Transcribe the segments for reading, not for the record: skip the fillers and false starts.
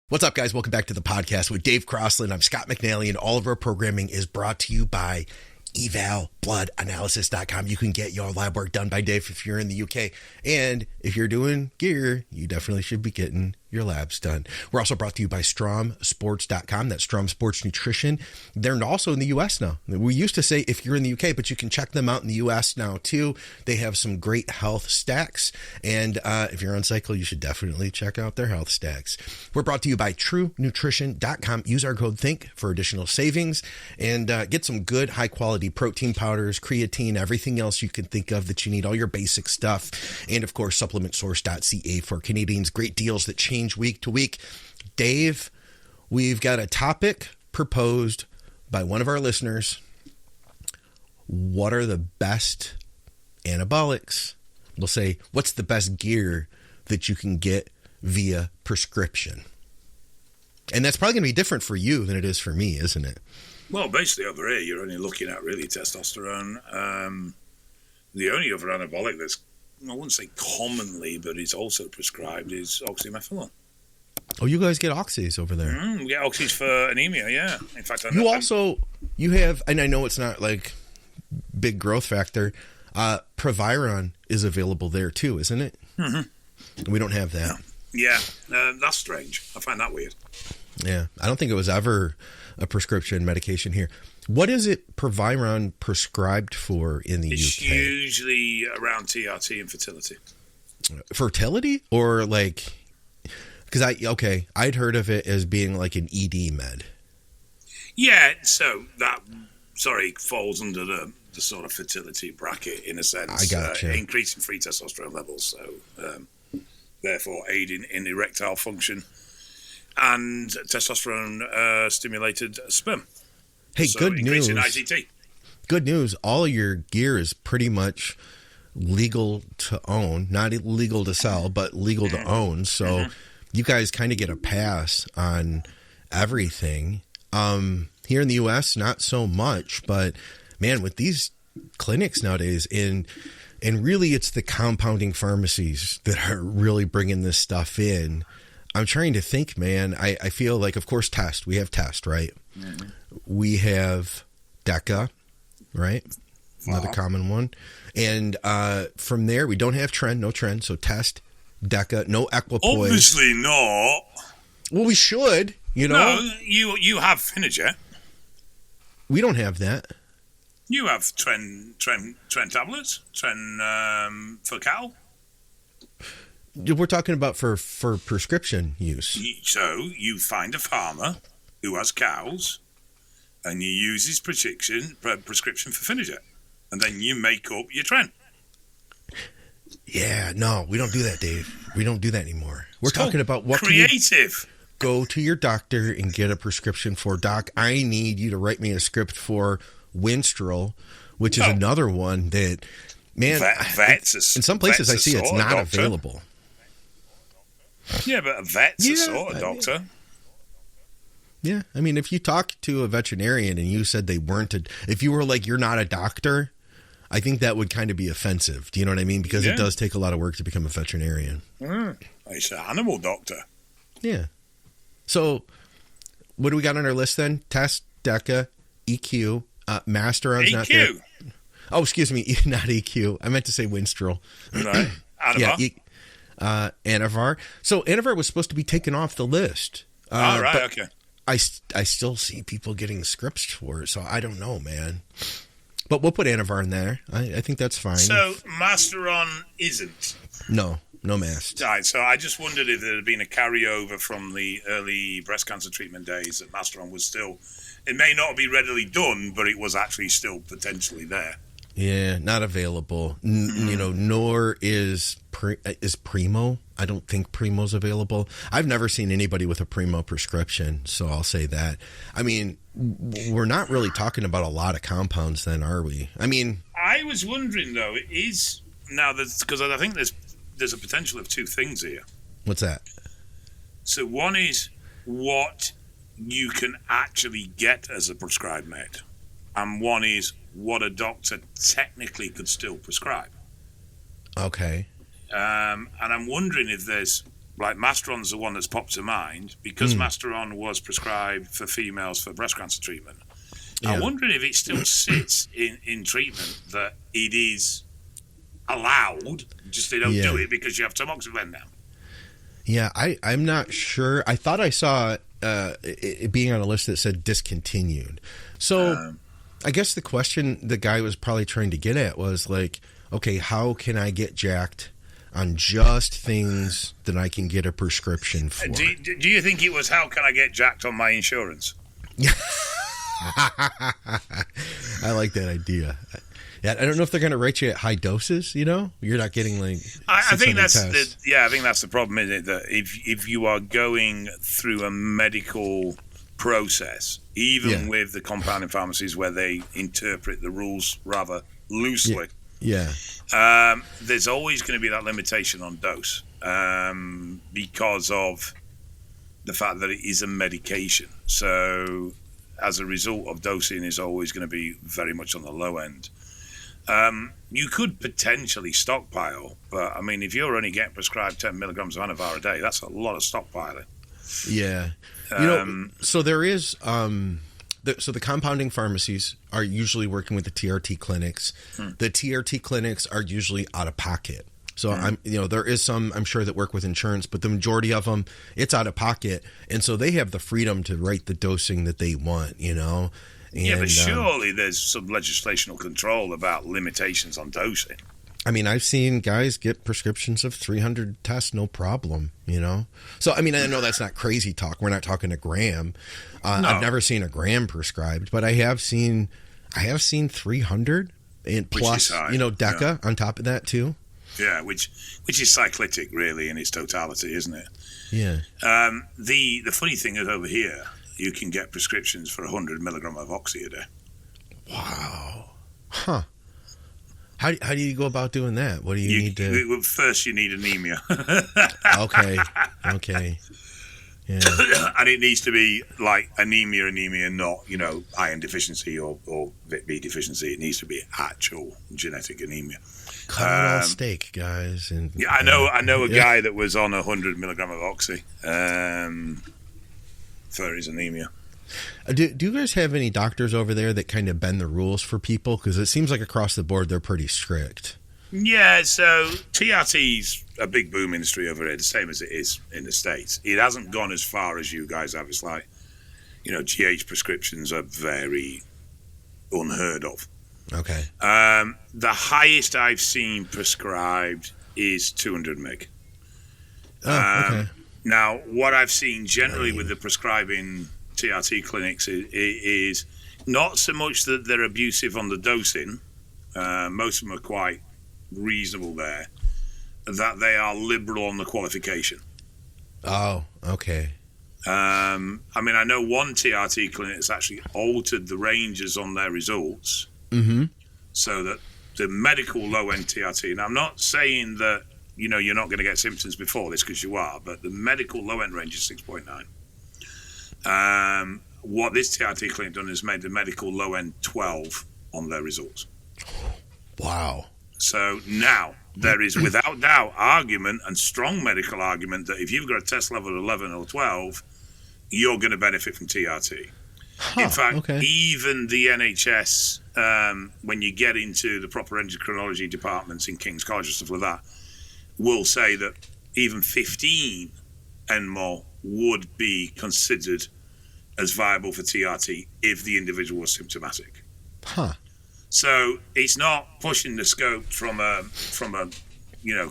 What's up, guys? Welcome back to the podcast with Dave Crosland. I'm Scott McNally, and all of our programming is brought to you by evalbloodanalysis.com. You can get your lab work done by Dave if you're in the UK. And if you're doing gear, you definitely should be getting your labs done. We're also brought to you by stromsports.com. That's Strom Sports Nutrition. They're also in the US now. We used to say if you're in the UK, but you can check them out in the US now too. They have some great health stacks. And if you're on cycle, you should definitely check out their health stacks. We're brought to you by truenutrition.com. Use our code THINK for additional savings and get some good high quality protein powders, creatine, everything else you can think of that you need, all your basic stuff. And of course, supplementsource.ca for Canadians. Great deals that change week to week. Dave, we've got a topic proposed by one of our listeners. What are the best anabolics? We'll say, what's the best gear that you can get via prescription? And that's probably going to be different for you than it is for me, isn't it? Well, basically over here, you're only looking at really testosterone. The only other anabolic that's, I wouldn't say commonly, but it's also prescribed is oxymethylone. Oh, you guys get oxys over there. We get oxys for anemia, yeah. In fact, you have, and I know it's not like big growth factor, Proviron is available there too, isn't it? Mm-hmm. We don't have that. Yeah, that's strange. I find that weird. Yeah, I don't think it was ever a prescription medication here. What is it Proviron prescribed for in the UK? It's usually around TRT and fertility. Fertility? Or like, because I'd heard of it as being like an ED med. Yeah, so that, falls under the sort of fertility bracket in a sense. I gotcha. Increasing free testosterone levels, so therefore aiding in erectile function and testosterone stimulated sperm. Hey, so good news. Increasing ITT. Good news. All your gear is pretty much legal to own, not illegal to sell, but legal to own. So you guys kind of get a pass on everything. Here in the US, not so much, but man, with these clinics nowadays, and really it's the compounding pharmacies that are really bringing this stuff in. I'm trying to think, man. I feel like, of course, Test. We have Test, right? Mm-hmm. We have Deca, right? Another common one. And from there, we don't have Trend, no Trend. So Test, Deca, no Equipoise. Obviously not. Well, we should, you know. No, you have Finerget. We don't have that. You have Trend tablets, Trend for cattle. We're talking about for prescription use. So you find a farmer who has cows, and you use his prescription for Finerget, and then you make up your Trend. Yeah, no, we don't do that, Dave. We don't do that anymore. We're talking about what creative. Go to your doctor and get a prescription for. Doc, I need you to write me a script for Winstrol, which is another one that, man, in some places I see it's not available. Yeah, but a vet's a sort of doctor. Yeah, I mean, if you talk to a veterinarian and you said they weren't if you were like, you're not a doctor, I think that would kind of be offensive. Do you know what I mean? Because it does take a lot of work to become a veterinarian. It's an animal doctor. Yeah. So, what do we got on our list then? Test, Deca, EQ, Masteron's not there. Oh, excuse me, not EQ. I meant to say Winstrol. Right. Anavar. Yeah, Anavar. So Anavar was supposed to be taken off the list. Okay. I still see people getting scripts for it, so I don't know, man. But we'll put Anavar in there. I think that's fine. So Masteron isn't? No Mast. Right, so I just wondered if there had been a carryover from the early breast cancer treatment days that Masteron was still, it may not be readily done, but it was actually still potentially there. Yeah, not available. Nor is Primo. I don't think Primo's available. I've never seen anybody with a Primo prescription, so I'll say that. I mean, we're not really talking about a lot of compounds then, are we? I mean, I was wondering though, because I think there's a potential of two things here. What's that? So one is what you can actually get as a prescribed med, and one is what a doctor technically could still prescribe. Okay. And I'm wondering if there's like Masteron's the one that's popped to mind because Masteron was prescribed for females for breast cancer treatment. I'm wondering if it still sits in treatment that it is allowed, just they don't do it because you have tamoxifen now. Yeah, I'm not sure. I thought I saw it being on a list that said discontinued. So I guess the question the guy was probably trying to get at was like, okay, how can I get jacked on just things that I can get a prescription for? Do you think it was, how can I get jacked on my insurance? I like that idea. Yeah, I don't know if they're going to rate you at high doses. You're not getting like. I think that's the problem, isn't it? That if you are going through a medical process, even with the compounding pharmacies where they interpret the rules rather loosely, there's always going to be that limitation on dose because of the fact that it is a medication. So as a result of dosing is always going to be very much on the low end. You could potentially stockpile, but I mean, if you're only getting prescribed 10 milligrams of Anavar a day, that's a lot of stockpiling. Yeah. So there is, so the compounding pharmacies are usually working with the TRT clinics. The TRT clinics are usually out of pocket. So there is some, I'm sure, that work with insurance, but the majority of them, it's out of pocket. And so they have the freedom to write the dosing that they want, And, but surely there's some legislational control about limitations on dosing. I mean, I've seen guys get prescriptions of 300 tests, no problem, So, I mean, I know that's not crazy talk. We're not talking a gram. No. I've never seen a gram prescribed, but I have seen 300 and plus, Deca on top of that too. Yeah, which is cyclitic really in its totality, isn't it? Yeah. The funny thing is over here, you can get prescriptions for 100 milligram of oxy a day. Wow. Huh. How do you go about doing that? What do you need to... First, you need anemia. Okay. Yeah. And it needs to be like anemia, not, iron deficiency or Vit B deficiency. It needs to be actual genetic anemia. Cut out all steak, guys. And yeah, I know a guy that was on 100 milligram of oxy for his anemia. Do you guys have any doctors over there that kind of bend the rules for people? Because it seems like across the board they're pretty strict. Yeah, so TRT's a big boom industry over here, the same as it is in the States. It hasn't gone as far as you guys have. It's like, GH prescriptions are very unheard of. Okay. The highest I've seen prescribed is 200 meg. Okay. Now, what I've seen generally with the prescribing TRT clinics is not so much that they're abusive on the dosing. Most of them are quite reasonable there. That they are liberal on the qualification. Oh, okay. I mean, I know one TRT clinic that's actually altered the ranges on their results. Mm-hmm. So that the medical low-end TRT, and I'm not saying that, you're not going to get symptoms before this, because you are, but the medical low-end range is 6.9. What this TRT clinic done is made the medical low-end 12 on their results. Wow. So now, there is without doubt argument and strong medical argument that if you've got a test level of 11 or 12, you're going to benefit from TRT. In fact, even the NHS, when you get into the proper endocrinology departments in King's College and stuff like that, will say that even 15 and more would be considered as viable for TRT if the individual was symptomatic. Huh. So it's not pushing the scope from a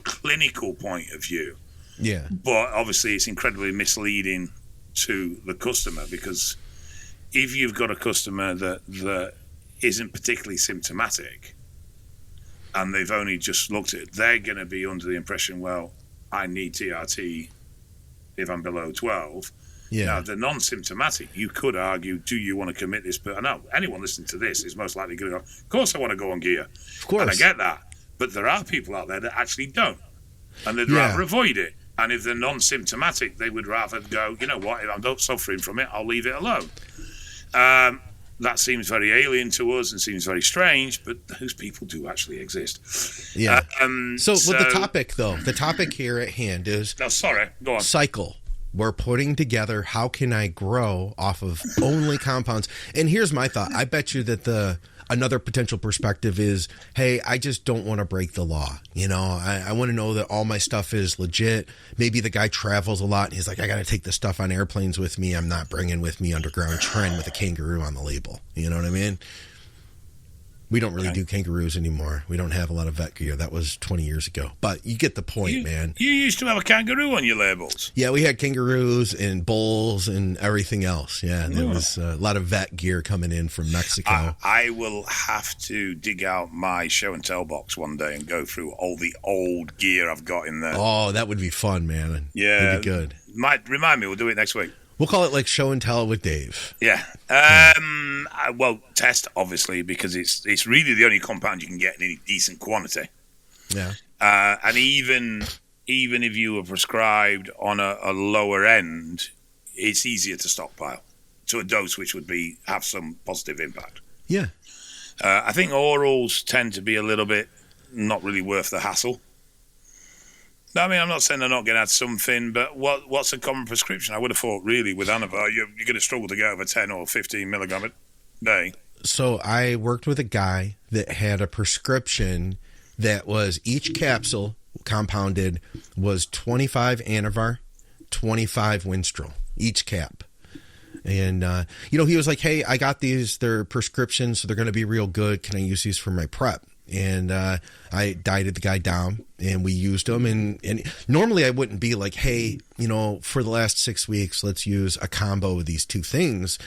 clinical point of view. Yeah. But obviously it's incredibly misleading to the customer, because if you've got a customer that isn't particularly symptomatic and they've only just looked at it, they're going to be under the impression, well, I need TRT if I'm below 12. Yeah. Now, if they're non-symptomatic, you could argue, do you want to commit this? But I know anyone listening to this is most likely going to go, of course I want to go on gear. Of course. And I get that. But there are people out there that actually don't. And they'd rather avoid it. And if they're non-symptomatic, they would rather go, you know what, if I'm not suffering from it, I'll leave it alone. that seems very alien to us and seems very strange, but those people do actually exist. Yeah. So with the topic here at hand is... No, sorry, go on. Cycle. We're putting together, how can I grow off of only compounds? And here's my thought. I bet you that another potential perspective is, hey, I just don't want to break the law. You know, I want to know that all my stuff is legit. Maybe the guy travels a lot and he's like, I got to take this stuff on airplanes with me. I'm not bringing with me Underground Trend with a kangaroo on the label. You know what I mean? We don't really do kangaroos anymore. We don't have a lot of vet gear. That was 20 years ago. But you get the point, man. You used to have a kangaroo on your labels. Yeah, we had kangaroos and bulls and everything else. Yeah, and there was a lot of vet gear coming in from Mexico. I will have to dig out my show and tell box one day and go through all the old gear I've got in there. Oh, that would be fun, man. Yeah. That'd be good. Remind me, we'll do it next week. We'll call it like show and tell with Dave. Yeah. Well, test, obviously, because it's really the only compound you can get in any decent quantity. Yeah. And even if you were prescribed on a lower end, it's easier to stockpile to a dose which would have some positive impact. Yeah. I think orals tend to be a little bit not really worth the hassle. I mean, I'm not saying they're not going to add something, but what's a common prescription? I would have thought, really, with Anavar, you're going to struggle to get over 10 or 15 milligram a day. So I worked with a guy that had a prescription that was each capsule compounded was 25 Anavar, 25 Winstrol, each cap. And, he was like, hey, I got these. They're prescriptions, so they're going to be real good. Can I use these for my prep? And I dieted the guy down, and we used them. And normally I wouldn't be like, hey, for the last 6 weeks, let's use a combo of these two things.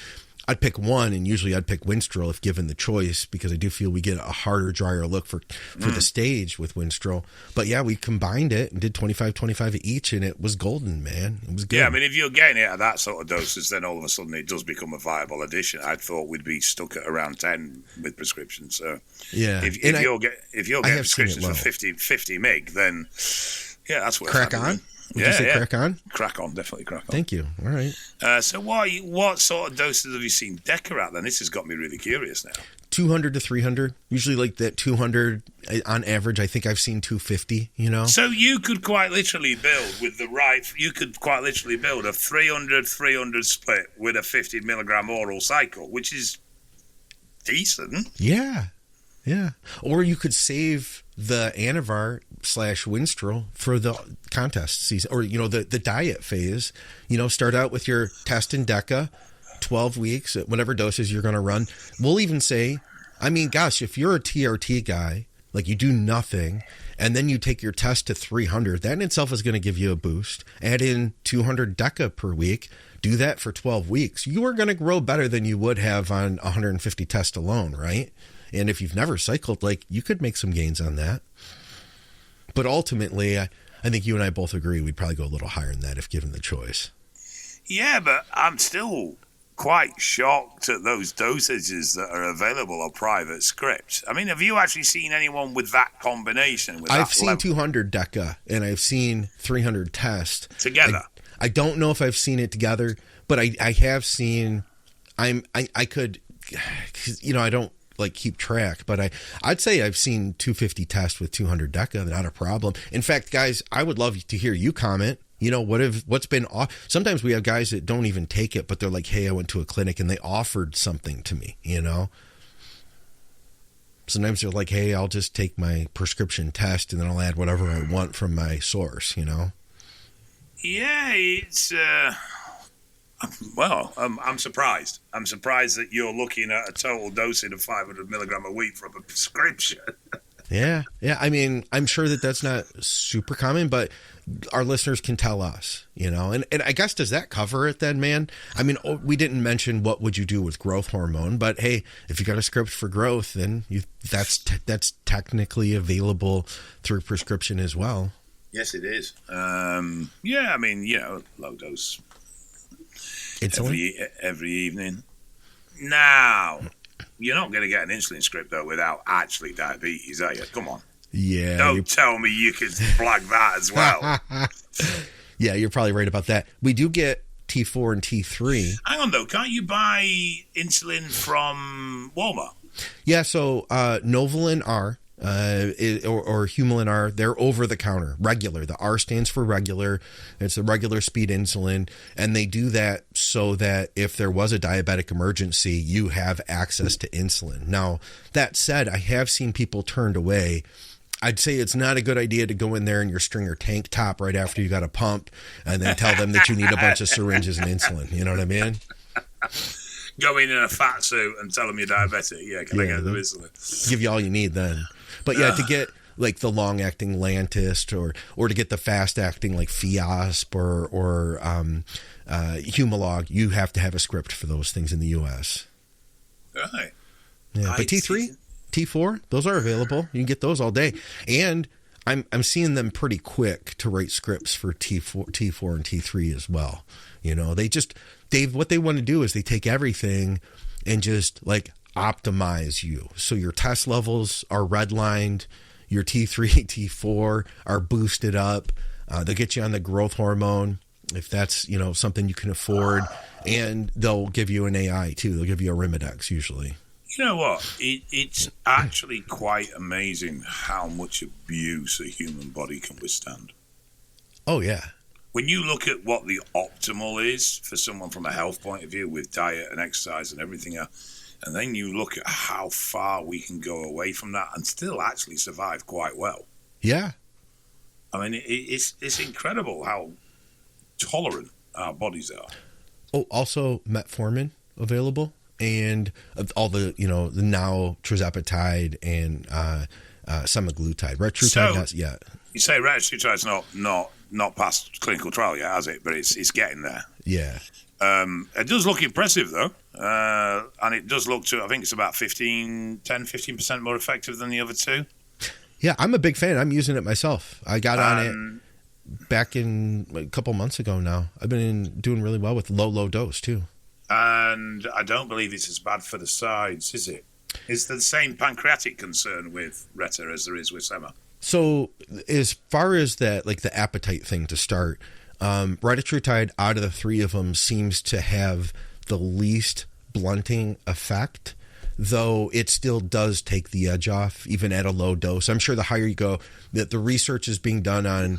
I'd pick one, and usually I'd pick Winstrol if given the choice, because I do feel we get a harder, drier look for the stage with Winstrol. But yeah, we combined it and did 25 each, and it was golden, man. It was good. Yeah, I mean, if you're getting it at that sort of doses, then all of a sudden it does become a viable addition. I thought we'd be stuck at around 10 with prescriptions. So yeah, if you're getting prescriptions for 50 meg, then yeah, that's worth crack having. on. Would you say crack on? Crack on, definitely crack on. Thank you. All right. So what sort of doses have you seen Deca at then? This has got me really curious now. 200 to 300. Usually like that 200 on average. I think I've seen 250, So you could quite literally build a 300 split with a 50 milligram oral cycle, which is decent. Yeah. Yeah. Or you could save the Anavar / Winstrol for the contest season, or, the diet phase. Start out with your test in Deca, 12 weeks at whatever doses you're going to run. We'll even say, I mean, gosh, if you're a TRT guy, like you do nothing, and then you take your test to 300, that in itself is going to give you a boost. Add in 200 Deca per week. Do that for 12 weeks. You are going to grow better than you would have on 150 tests alone, right? And if you've never cycled, you could make some gains on that. But ultimately, I think you and I both agree we'd probably go a little higher than that if given the choice. Yeah, but I'm still quite shocked at those dosages that are available on private scripts. I mean, have you actually seen anyone with that combination? I've seen 200 Deca, and I've seen 300 test. Together? I don't know if I've seen it together, but I have seen... I could... I don't keep track, but I'd say I've seen 250 tests with 200 Deca, not a problem. In fact, guys, I would love to hear you comment. What's been off? Sometimes we have guys that don't even take it, but they're like, hey, I went to a clinic and they offered something to me, Sometimes they're like, hey, I'll just take my prescription test and then I'll add whatever I want from my source, Yeah, it's... Well, I'm surprised. I'm surprised that you're looking at a total dosing of 500 milligram a week from a prescription. Yeah. I mean, I'm sure that that's not super common, but our listeners can tell us, And I guess, does that cover it then, man? I mean, we didn't mention what would you do with growth hormone, but hey, if you got a script for growth, then that's technically available through prescription as well. Yes, it is. Yeah, I mean, low dose. Every evening. Now, you're not going to get an insulin script, though, without actually diabetes, are you? Come on. Yeah. Don't tell me you can flag that as well. Yeah, you're probably right about that. We do get T4 and T3. Hang on, though. Can't you buy insulin from Walmart? Yeah, so Novolin R or Humulin R, they're over the counter, regular. The R stands for regular. It's a regular speed insulin. And they do that so that if there was a diabetic emergency, you have access to insulin. Now, that said, I have seen people turned away. I'd say it's not a good idea to go in there in your stringer tank top right after you got a pump and then tell them that you need a bunch of syringes and insulin. You know what I mean? Go in a fat suit and tell them you're diabetic. Yeah, can I get the insulin? Give you all you need then. But yeah, to get like the long-acting Lantus or to get the fast-acting like Fiasp or Humalog, you have to have a script for those things in the U.S. Right. Yeah, but T3, T4, those are available. You can get those all day. And I'm seeing them pretty quick to write scripts for T4 and T3 as well. You know, Dave, what they want to do is they take everything and just like optimize you. So your test levels are redlined, your T3, T4 are boosted up. They'll get you on the growth hormone if that's, you know, something you can afford. And they'll give you an AI too. They'll give you a Arimidex usually. You know what? It's actually quite amazing how much abuse a human body can withstand. Oh, yeah. When you look at what the optimal is for someone from a health point of view with diet and exercise and everything else, and then you look at how far we can go away from that and still actually survive quite well. Yeah. I mean, it's incredible how tolerant our bodies are. Oh, also metformin available. And all the, you know, the now tirzepatide and semaglutide. Retatrutide, not yet. You say retatrutide's not past clinical trial yet, has it? But it's getting there. Yeah. It does look impressive, though. And it does look I think it's about 15% more effective than the other two. Yeah, I'm a big fan. I'm using it myself. I got on it back in a couple months ago now. I've been doing really well with low dose, too. And I don't believe it's as bad for the sides, is it? Is there the same pancreatic concern with Reta as there is with Sema? So as far as that, like the appetite thing to start, Retatrutide out of the three of them seems to have the least blunting effect, though it still does take the edge off, even at a low dose. I'm sure the higher you go, that the research is being done on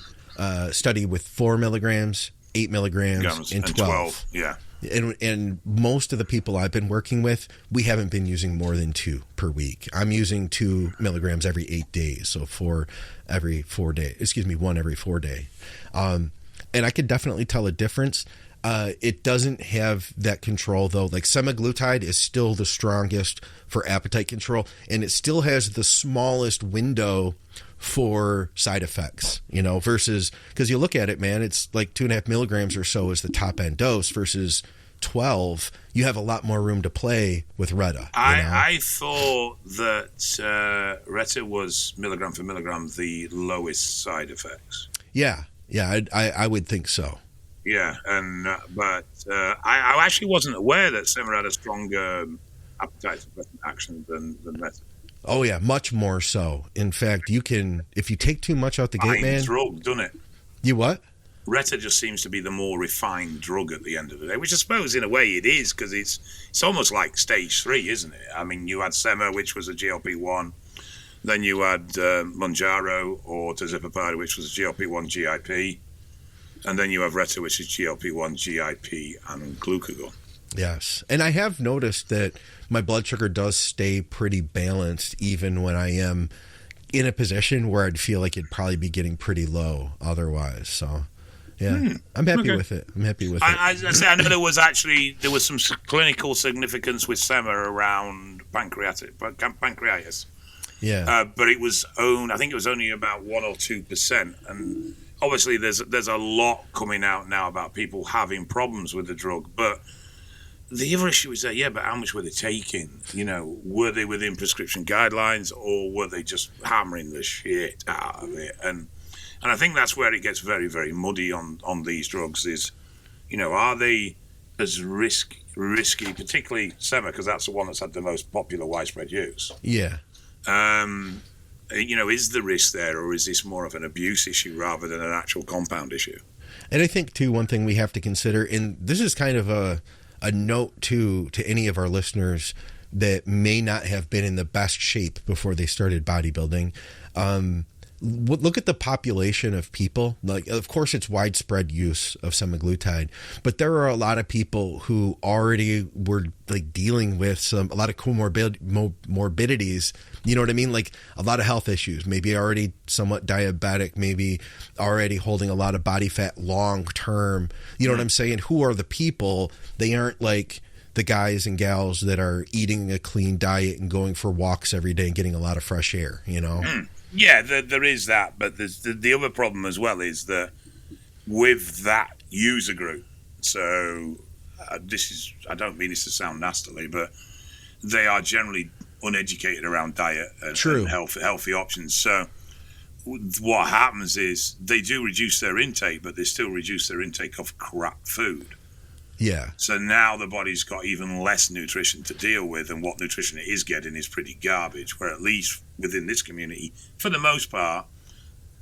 study with 4 milligrams, 8 milligrams, and 12. Yeah. And most of the people I've been working with, we haven't been using more than 2 per week. I'm using 2 milligrams every 8 days. So 1 every 4 day. And I could definitely tell a difference. It doesn't have that control though. Like semaglutide is still the strongest for appetite control, and it still has the smallest window for side effects, you know, versus, because you look at it, man, it's like 2.5 milligrams or so is the top end dose versus 12. You have a lot more room to play with Reta. I thought that Reta was milligram for milligram the lowest side effects. Yeah, I would think so. Yeah, and but I actually wasn't aware that Sema had a stronger appetite suppressant action than Reta. Oh yeah, much more so. In fact, you can, if you take too much out the gate, man. Drug, doesn't it? You what? Reta just seems to be the more refined drug at the end of the day, which I suppose in a way it is, because it's almost like stage 3, isn't it? I mean, you had Sema, which was a GLP-1, then you had Mounjaro or tirzepatide, which was a GLP-1 GIP, and then you have Reta, which is GLP-1 GIP and glucagon. Yes. And I have noticed that my blood sugar does stay pretty balanced even when I am in a position where I'd feel like it'd probably be getting pretty low otherwise. So, yeah, I'm happy with it. I know there was some clinical significance with Sema around pancreatitis. Yeah. But it was I think it was only about 1 or 2%. And obviously there's a lot coming out now about people having problems with the drug, but the other issue is that, but how much were they taking? You know, were they within prescription guidelines, or were they just hammering the shit out of it? And I think that's where it gets very, very muddy on these drugs is, you know, are they as risky, particularly Sema, because that's the one that's had the most popular widespread use. Yeah. You know, is the risk there, or is this more of an abuse issue rather than an actual compound issue? And I think, too, one thing we have to consider, and this is kind of a note, too, to any of our listeners that may not have been in the best shape before they started bodybuilding. Look at the population of people. Like, of course, it's widespread use of semaglutide, but there are a lot of people who already were like dealing with a lot of comorbidities. You know what I mean? Like a lot of health issues, maybe already somewhat diabetic, maybe already holding a lot of body fat long term. You know what I'm saying? Who are the people? They aren't like the guys and gals that are eating a clean diet and going for walks every day and getting a lot of fresh air, you know? Yeah, there is that, but the other problem as well is that with that user group, so I don't mean this to sound nastily, but they are generally uneducated around diet and healthy options. So what happens is they do reduce their intake, but they still reduce their intake of crap food. Yeah. So now the body's got even less nutrition to deal with, and what nutrition it is getting is pretty garbage, where at least within this community, for the most part,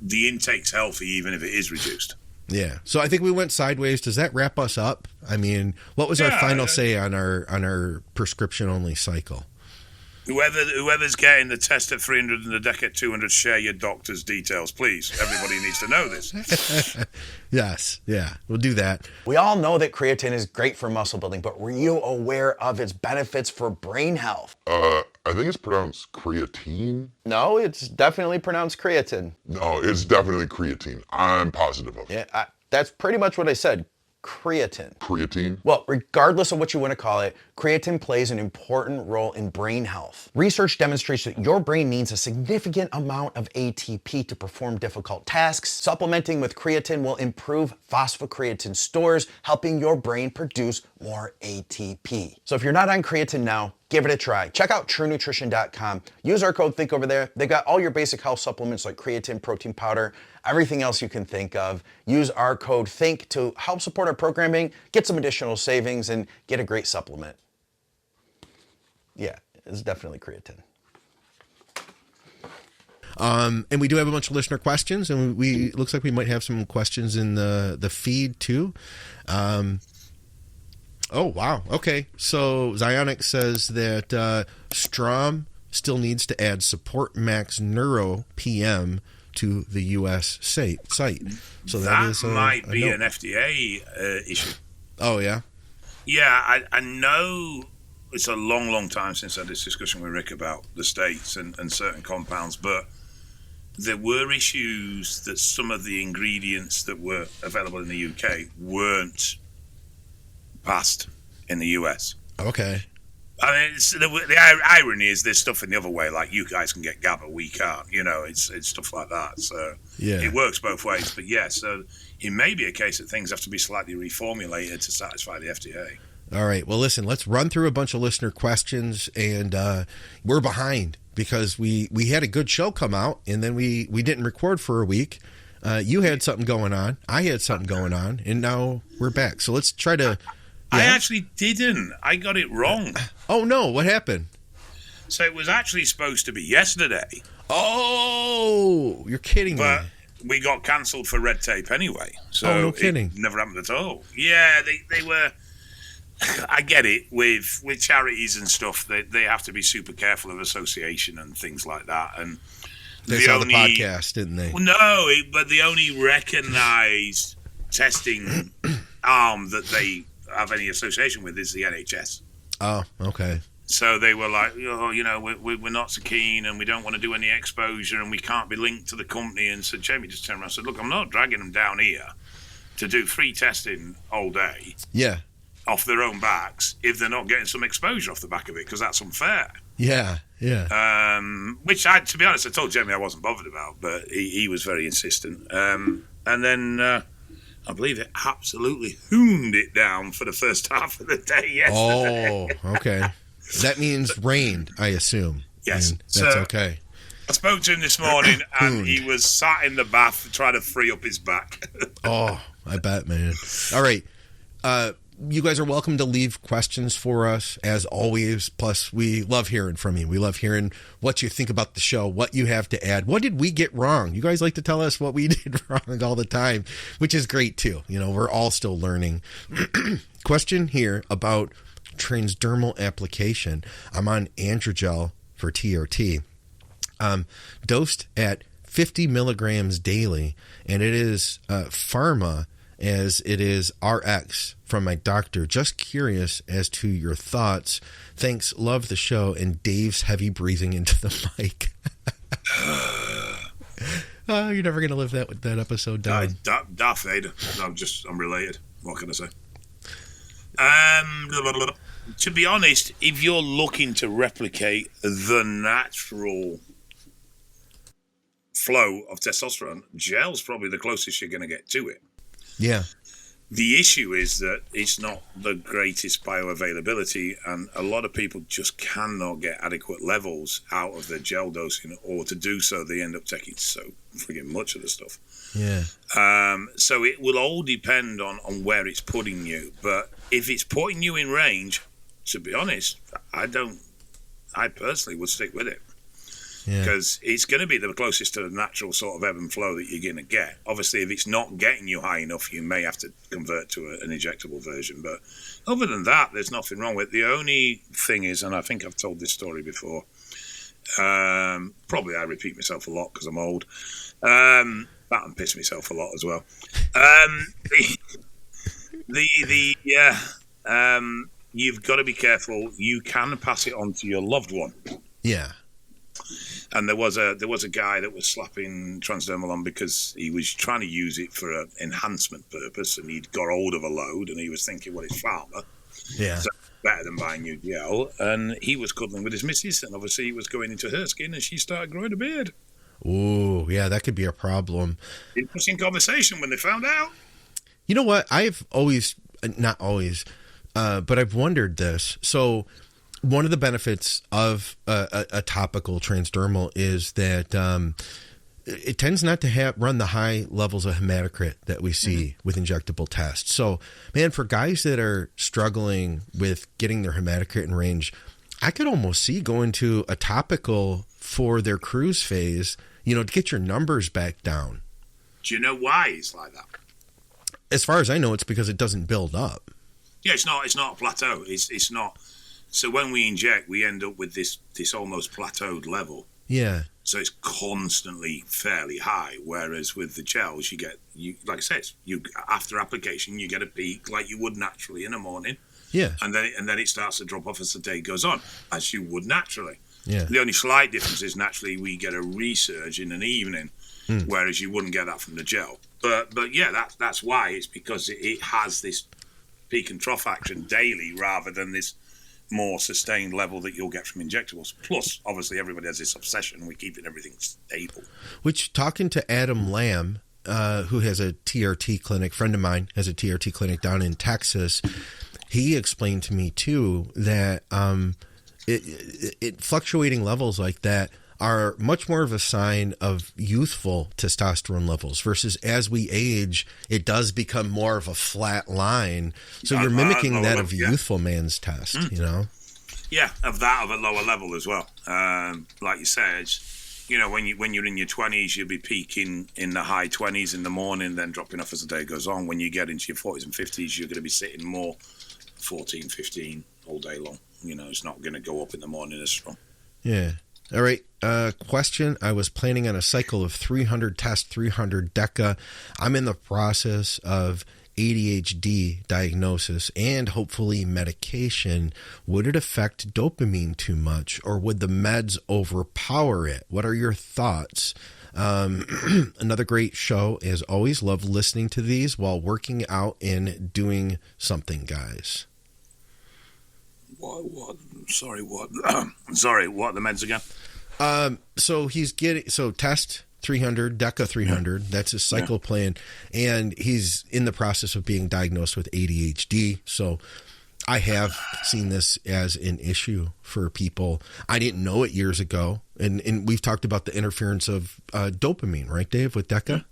the intake's healthy even if it is reduced. Yeah. So I think we went sideways. Does that wrap us up? I mean, what was our final say on our prescription-only cycle? Whoever's getting the test at 300 and the Deca at 200, share your doctor's details, please. Everybody needs to know this. Yes, yeah, we'll do that. We all know that creatine is great for muscle building, but were you aware of its benefits for brain health? I think it's pronounced creatine. No, it's definitely pronounced creatine. No, it's definitely creatine. I'm positive of it. Yeah, that's pretty much what I said. Creatine. Creatine? Well, regardless of what you want to call it, creatine plays an important role in brain health. Research demonstrates that your brain needs a significant amount of ATP to perform difficult tasks. Supplementing with creatine will improve phosphocreatine stores, helping your brain produce more ATP. So if you're not on creatine now, give it a try. Check out TrueNutrition.com. Use our code THINK over there. They got all your basic health supplements like creatine, protein powder, everything else you can think of. Use our code THINK to help support our programming, get some additional savings, and get a great supplement. Yeah, it's definitely creatine. And we do have a bunch of listener questions, and we looks like we might have some questions in the feed too. Oh, wow. Okay. So Zionic says that Strom still needs to add Support Max Neuro PM to the U.S. site. So that might be an FDA issue. Oh, yeah? Yeah, I know it's a long, long time since I had this discussion with Rick about the states and certain compounds, but there were issues that some of the ingredients that were available in the UK weren't passed in the US. Okay. I mean, the irony is there's stuff in the other way, like you guys can get GABA, we can't. You know, it's stuff like that. So yeah, it works both ways. But yeah, so it may be a case that things have to be slightly reformulated to satisfy the FDA. All right. Well, listen, let's run through a bunch of listener questions, and we're behind because we had a good show come out, and then we didn't record for a week. You had something going on. I had something going on, and now we're back. So let's try to... Yeah. I actually didn't. I got it wrong. Oh, no. What happened? So it was actually supposed to be yesterday. Oh, you're kidding me. But we got cancelled for red tape anyway. So no kidding. It never happened at all. Yeah, they were... I get it. With charities and stuff, they have to be super careful of association and things like that. And they saw the podcast, didn't they? No, but the only recognised testing arm that they have any association with is the NHS. Oh, okay. So they were like, oh, you know, we're not so keen, and we don't want to do any exposure, and we can't be linked to the company. And so Jamie just turned around and said, look, I'm not dragging them down here to do free testing all day. Yeah. Off their own backs if they're not getting some exposure off the back of it, because that's unfair. Yeah, yeah. Which, to be honest, I told Jamie I wasn't bothered about, but he was very insistent. And then I believe it absolutely hooned it down for the first half of the day yesterday. Oh, okay. That means rained, I assume. Yes. And that's okay. I spoke to him this morning, and he was sat in the bath trying to free up his back. Oh, I bet, man. All right. you guys are welcome to leave questions for us, as always. Plus, we love hearing from you. We love hearing what you think about the show, what you have to add. What did we get wrong? You guys like to tell us what we did wrong all the time, which is great, too. You know, we're all still learning. Question here about transdermal application. I'm on Androgel for TRT, dosed at 50 milligrams daily, and it is pharma as it is RX from my doctor. Just curious as to your thoughts. Thanks. Love the show. And Dave's heavy breathing into the mic. Oh, you're never going to live that episode down. Darth Vader. I'm related. What can I say? To be honest, if you're looking to replicate the natural flow of testosterone, gel's probably the closest you're going to get to it. Yeah. The issue is that it's not the greatest bioavailability, and a lot of people just cannot get adequate levels out of their gel dosing, or to do so, they end up taking so friggin' much of the stuff. Yeah. So it will all depend on where it's putting you. But if it's putting you in range, to be honest, I personally would stick with it. Because it's going to be the closest to the natural sort of ebb and flow that you're going to get. Obviously, if it's not getting you high enough, you may have to convert to an injectable version. But other than that, there's nothing wrong with it. The only thing is, and I think I've told this story before, probably I repeat myself a lot because I'm old, and piss myself a lot as well. You've got to be careful. You can pass it on to your loved one. Yeah. And there was a guy that was slapping transdermal on because he was trying to use it for an enhancement purpose, and he'd got hold of a load, and he was thinking, well, it's pharma. Yeah. So better than buying new gel. And he was cuddling with his missus, and obviously he was going into her skin, and she started growing a beard. Ooh, yeah, that could be a problem. Interesting conversation when they found out. You know what? I've always, not always, but I've wondered this. So one of the benefits of a topical transdermal is that it tends not to run the high levels of hematocrit that we see with injectable tests. So, man, for guys that are struggling with getting their hematocrit in range, I could almost see going to a topical for their cruise phase, to get your numbers back down. Do you know why it's like that? As far as I know, it's because it doesn't build up. Yeah, it's not a plateau. It's not. So when we inject, we end up with this almost plateaued level. Yeah. So it's constantly fairly high. Whereas with the gels, like I said, after application, you get a peak like you would naturally in the morning. Yeah. And then it starts to drop off as the day goes on, as you would naturally. Yeah. The only slight difference is naturally we get a resurge in an evening, whereas you wouldn't get that from the gel. But yeah, that's why. It's because it has this peak and trough action daily rather than this more sustained level that you'll get from injectables. Plus, obviously, everybody has this obsession with keeping everything stable. Which, talking to Adam Lamb, who has a TRT clinic, friend of mine has a TRT clinic down in Texas, he explained to me, too, that it fluctuating levels like that are much more of a sign of youthful testosterone levels versus as we age, it does become more of a flat line. So you're mimiking that of a youthful man's test, Yeah, of a lower level as well. Like you said, when you're in your 20s, you'll be peaking in the high 20s in the morning, then dropping off as the day goes on. When you get into your 40s and 50s, you're going to be sitting more 14, 15 all day long. It's not going to go up in the morning as strong. Yeah. All right. Question. I was planning on a cycle of 300 tests, 300 Deca. I'm in the process of ADHD diagnosis and hopefully medication. Would it affect dopamine too much, or would the meds overpower it? What are your thoughts? Another great show. As always, love listening to these while working out and doing something, guys. What? Sorry, what? Sorry, what? The meds again? So he's getting test 300, Deca 300. That's his cycle plan, and he's in the process of being diagnosed with ADHD. So I have seen this as an issue for people. I didn't know it years ago, and we've talked about the interference of dopamine, right, Dave, with Deca?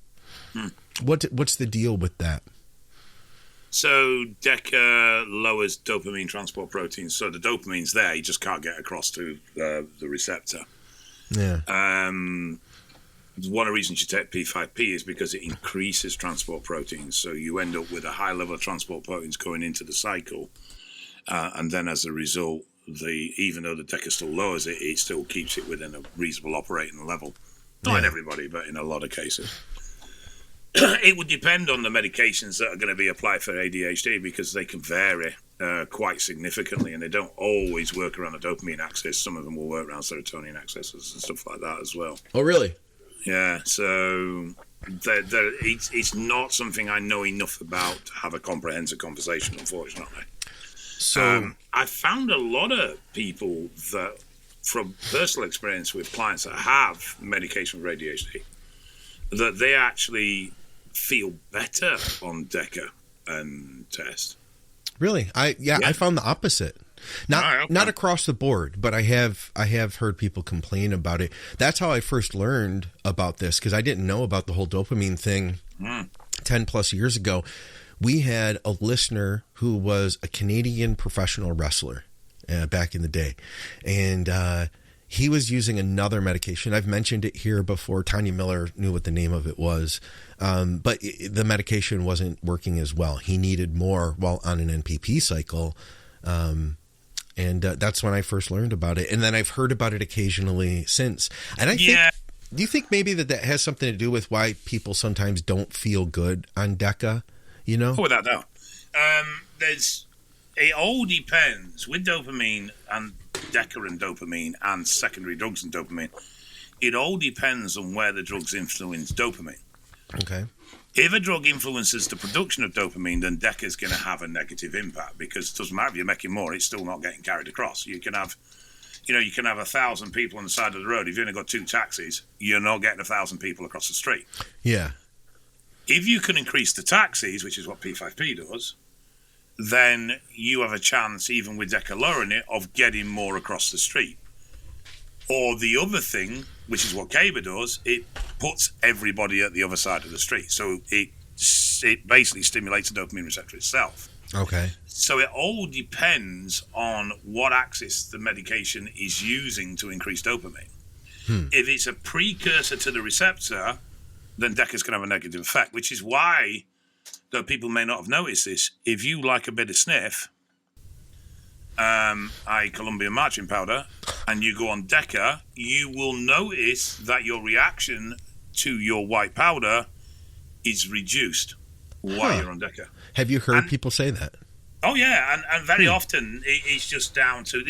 What's the deal with that? So Deca lowers dopamine transport proteins, so the dopamine's there, you just can't get across to the receptor. Yeah. One of the reasons you take P5P is because it increases transport proteins, so you end up with a high level of transport proteins going into the cycle, and then as a result, even though the Deca still lowers it, it still keeps it within a reasonable operating level. Not in everybody, but in a lot of cases. It would depend on the medications that are going to be applied for ADHD, because they can vary quite significantly, and they don't always work around the dopamine axis. Some of them will work around serotonin axes and stuff like that as well. Oh, really? Yeah, so it's not something I know enough about to have a comprehensive conversation, unfortunately. So I found a lot of people that, from personal experience with clients that have medication for ADHD, that they actually feel better on Deca and Test. Really? I found the opposite. Not across the board, but I have heard people complain about it. That's how I first learned about this, because I didn't know about the whole dopamine thing 10 plus years ago. We had a listener who was a Canadian professional wrestler back in the day, and he was using another medication. I've mentioned it here before. Tanya Miller knew what the name of it was, but the medication wasn't working as well. He needed more while on an NPP cycle. And that's when I first learned about it. And then I've heard about it occasionally since. And I think, do you think maybe that has something to do with why people sometimes don't feel good on Deca? You know? Oh, without doubt. It all depends with dopamine and Deca and dopamine and secondary drugs and dopamine. It all depends on where the drugs influence dopamine. Okay. If a drug influences the production of dopamine, then Deca is going to have a negative impact, because it doesn't matter if you're making more, it's still not getting carried across. You can have 1,000 people on the side of the road. If you've only got 2 taxis, you're not getting 1,000 people across the street. Yeah. If you can increase the taxis, which is what P5P does, then you have a chance, even with Deca lowering it, of getting more across the street. Or the other thing, which is what Caber does, it puts everybody at the other side of the street. So it basically stimulates the dopamine receptor itself. Okay. So it all depends on what axis the medication is using to increase dopamine. If it's a precursor to the receptor, then Deca's going to have a negative effect, which is why, though people may not have noticed this, if you like a bit of sniff, Colombian marching powder, and you go on Deca, you will notice that your reaction to your white powder is reduced while you're on Deca. Have you heard people say that? Oh, yeah, and very often it's just down to,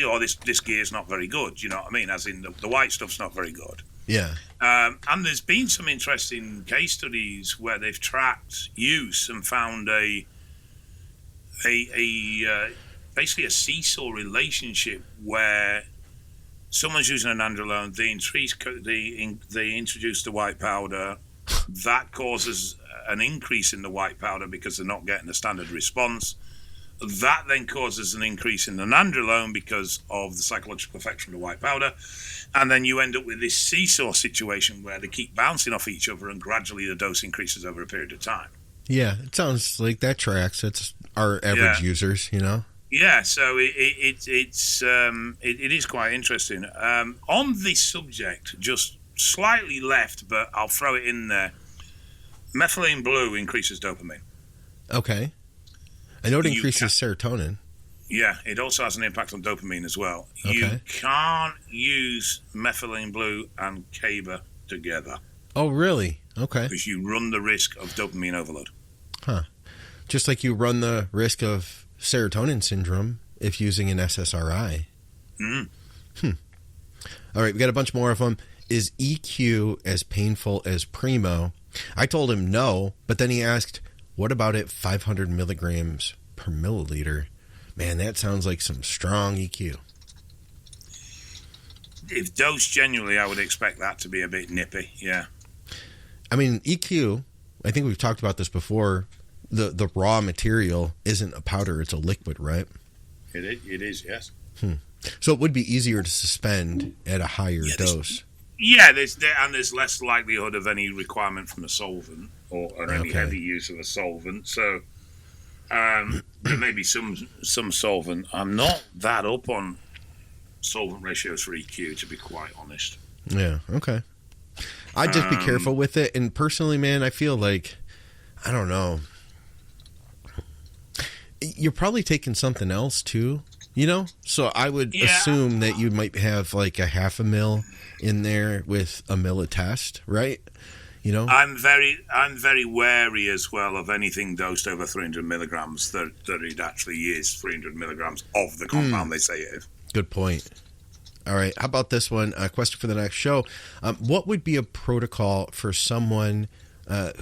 this gear's not very good, you know what I mean? As in, the white stuff's not very good. Yeah. And there's been some interesting case studies where they've tracked use and found basically a seesaw relationship where someone's using a Nandrolone, they introduce the white powder, that causes an increase in the white powder because they're not getting the standard response. That then causes an increase in the Nandrolone because of the psychological effect from the white powder. And then you end up with this seesaw situation where they keep bouncing off each other and gradually the dose increases over a period of time. Yeah, it sounds like that tracks. It's our average users, you know? Yeah, so it is quite interesting. On this subject, just slightly left, but I'll throw it in there. Methylene blue increases dopamine. Okay. I know it increases serotonin. Yeah, it also has an impact on dopamine as well. Okay. You can't use methylene blue and Caber together. Oh, really? Okay. Because you run the risk of dopamine overload. Huh. Just like you run the risk of serotonin syndrome if using an SSRI. All right, we got a bunch more of them. Is EQ as painful as Primo? I told him no, but then he asked, what about at 500 milligrams per milliliter? Man, that sounds like some strong EQ. If dosed genuinely, I would expect that to be a bit nippy, yeah. I mean, EQ, I think we've talked about this before, the raw material isn't a powder, it's a liquid, right? It is, yes. So it would be easier to suspend at a higher dose. There's less likelihood of any requirement from a solvent or any heavy use of a solvent. So There may be some solvent. I'm not that up on solvent ratios for EQ, to be quite honest. Yeah, okay. I'd just be careful with it. And personally, man, I feel like, I don't know, you're probably taking something else too, you know? So I would assume that you might have like a 0.5 ml in there with a ml of test, right? You know, I'm very wary as well of anything dosed over 300 milligrams that it actually is 300 milligrams of the compound they say it is. Good point. All right, how about this one? A question for the next show. What would be a protocol for someone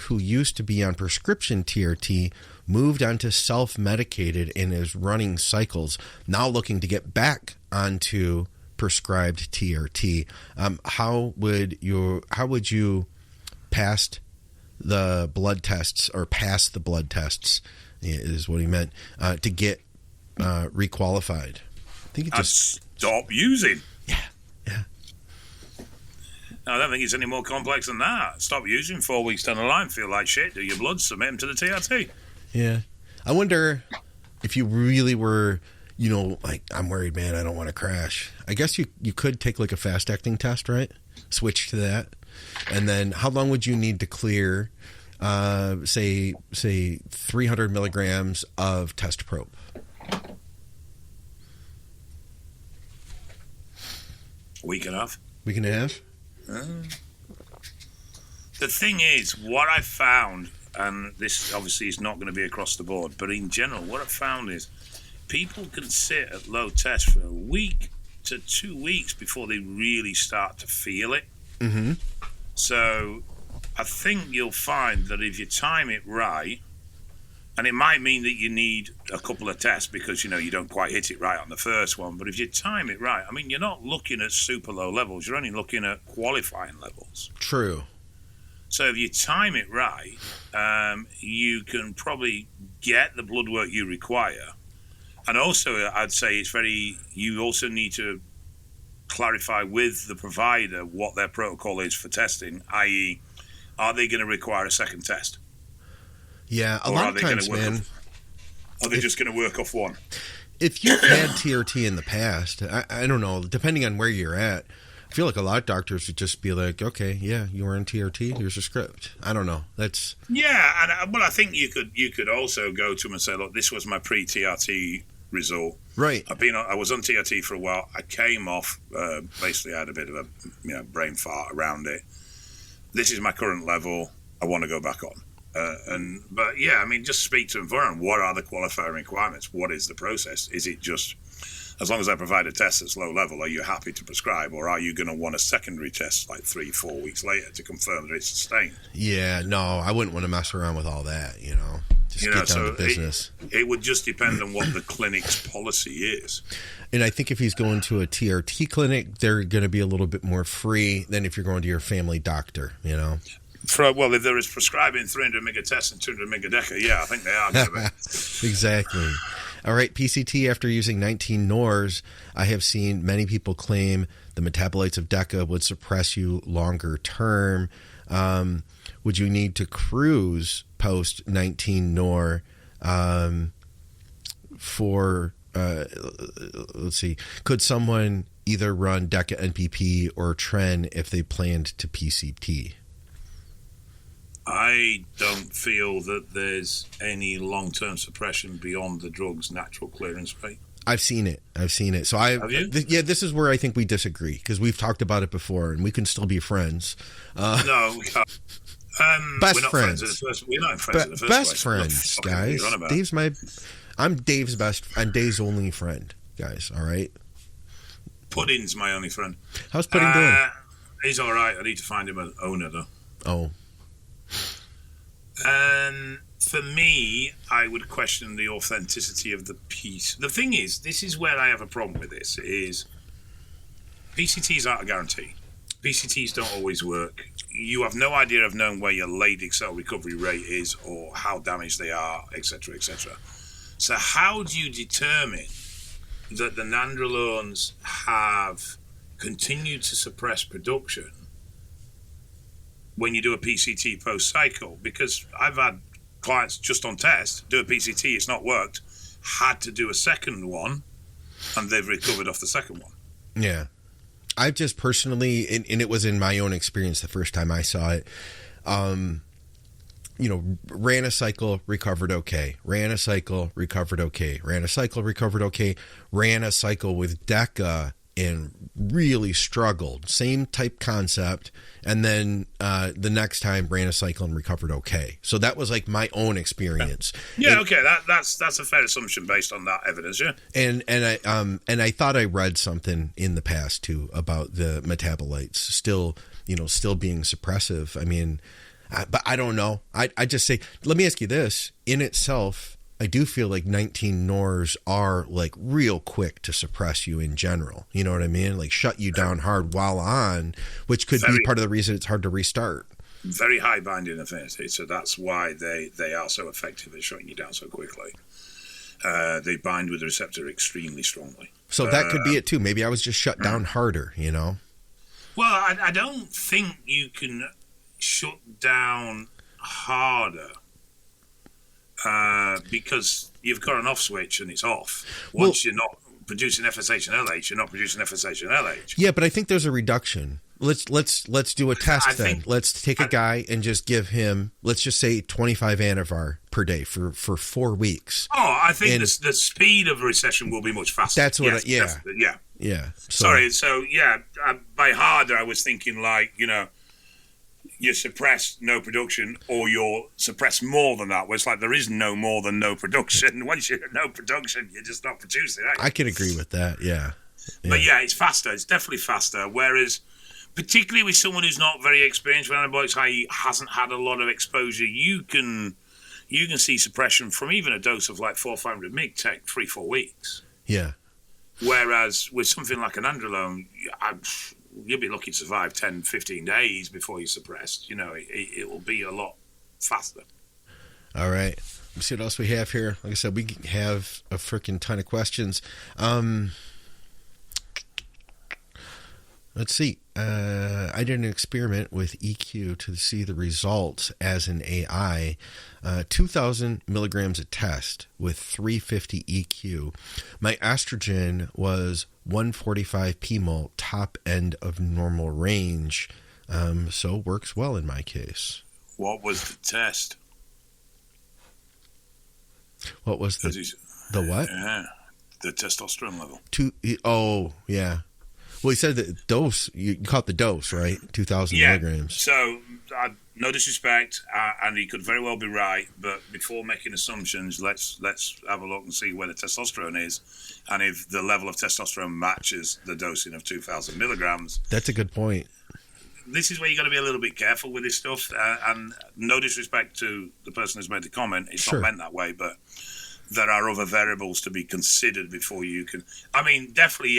who used to be on prescription TRT, moved on to self-medicated and is running cycles, now looking to get back onto prescribed TRT? How would you pass the blood tests is what he meant, to get requalified? I think it just stop using. Yeah. I don't think it's any more complex than that. Stop using 4 weeks down the line, feel like shit, do your blood, submit them to the TRT. Yeah. I wonder if you really were, you know, like, I'm worried, man, I don't want to crash. I guess you could take like a fast acting test, right? Switch to that. And then how long would you need to clear, say 300 milligrams of test probe? Week and a half. Week and a half? The thing is, what I found, and this obviously is not going to be across the board, but in general, what I found is people can sit at low test for a week to 2 weeks before they really start to feel it. Mm-hmm. So I think you'll find that if you time it right, and it might mean that you need a couple of tests because, you know, you don't quite hit it right on the first one, but if you time it right, I mean, you're not looking at super low levels, you're only looking at qualifying levels. True. So if you time it right, you can probably get the blood work you require. And also, I'd say you also need to clarify with the provider what their protocol is for testing, i.e., are they going to require a second test? Yeah, a lot of times, man. Are they just going to work off one? If you've had TRT in the past, I don't know, depending on where you're at, I feel like a lot of doctors would just be like, okay, yeah, you were on TRT, here's a script. I don't know. That's... Yeah, and I think you could also go to them and say, look, this was my pre-TRT result. Right. I was on TRT for a while. I came off, basically I had a bit of a brain fart around it. This is my current level. I want to go back on. But yeah, I mean, just speak to them for them. What are the qualifying requirements? What is the process? Is it just, as long as I provide a test that's low level, are you happy to prescribe? Or are you going to want a secondary test like 3-4 weeks later to confirm that it's sustained? Yeah, no, I wouldn't want to mess around with all that, you know. Just get down to business. It would just depend on what the clinic's policy is. And I think if he's going to a TRT clinic, they're going to be a little bit more free than if you're going to your family doctor, you know. Well, if there is prescribing 300 mega tests and 200 mega Deca, yeah, I think they are going to be. Exactly. All right, PCT, after using 19 NORs, I have seen many people claim the metabolites of Deca would suppress you longer term. Would you need to cruise post 19 NOR for, let's see, could someone either run Deca NPP or Tren if they planned to PCT? I don't feel that there's any long-term suppression beyond the drug's natural clearance rate. I've seen it. So Have you? Yeah, this is where I think we disagree because we've talked about it before and we can still be friends. No, we can't. Best friends. We're not friends in the first best place. Friends, guys. I'm Dave's best and Dave's only friend, guys. All right. Pudding's my only friend. How's Pudding doing? He's all right. I need to find him an owner though. Oh. For me, I would question the authenticity of the piece. The thing is, this is where I have a problem with this, is PCTs aren't a guarantee. PCTs don't always work. You have no idea of knowing where your Leydig cell recovery rate is or how damaged they are, etc., etc. So how do you determine that the nandrolones have continued to suppress production when you do a PCT post-cycle? Because I've had clients just on test, do a PCT, it's not worked, had to do a second one, and they've recovered off the second one. Yeah. I've just personally, and it was in my own experience the first time I saw it, ran a cycle, recovered okay. Ran a cycle, recovered okay. Ran a cycle, recovered okay. Ran a cycle with Deca and really struggled. Same type concept. And then the next time ran a cycle and recovered okay. So that was like my own experience. Yeah, okay. That's a fair assumption based on that evidence, yeah. And I thought I read something in the past too about the metabolites still being suppressive. I mean, but I don't know. I just say, let me ask you this. In itself, I do feel like 19 NORs are like real quick to suppress you in general. You know what I mean? Like shut you down hard while on, which could be part of the reason it's hard to restart. Very high binding affinity, so that's why they are so effective at shutting you down so quickly. They bind with the receptor extremely strongly. So that could be it too. Maybe I was just shut down harder, you know? Well, I don't think you can shut down harder. Because you've got an off switch and it's off. Once you're not producing FSH and LH, you're not producing FSH and LH. Yeah, but I think there's a reduction. Let's do a test then. Let's take a guy and just give him, let's just say 25 Anavar per day for 4 weeks. Oh, I think the speed of recession will be much faster. That's what. Yeah. Sorry. So by harder, I was thinking like you suppress no production, or you'll suppress more than that, where it's like there is no more than no production. Once you're at no production, you're just not producing. I can agree with that, yeah. But yeah, it's faster. It's definitely faster. Whereas, particularly with someone who's not very experienced with antibiotics, i.e. hasn't had a lot of exposure, you can see suppression from even a dose of like 400 or 500 mg take 3-4 weeks. Yeah. Whereas with something like a Nandrolone, you'll be lucky to survive 10, 15 days before you're suppressed. It will be a lot faster. All right. Let's see what else we have here. Like I said, we have a freaking ton of questions. Let's see. I did an experiment with EQ to see the results as an AI. 2,000 milligrams a test with 350 EQ. My estrogen was 145 pmol, top end of normal range. So works well in my case. What was the test? What was the what? Yeah, the testosterone level. Oh, yeah. Well, he said the dose, you caught the dose, right? 2,000 milligrams. So, no disrespect, and he could very well be right, but before making assumptions, let's have a look and see where the testosterone is, and if the level of testosterone matches the dosing of 2,000 milligrams. That's a good point. This is where you got to be a little bit careful with this stuff, and no disrespect to the person who's made the comment, it's not meant that way, but there are other variables to be considered before you can. I mean, definitely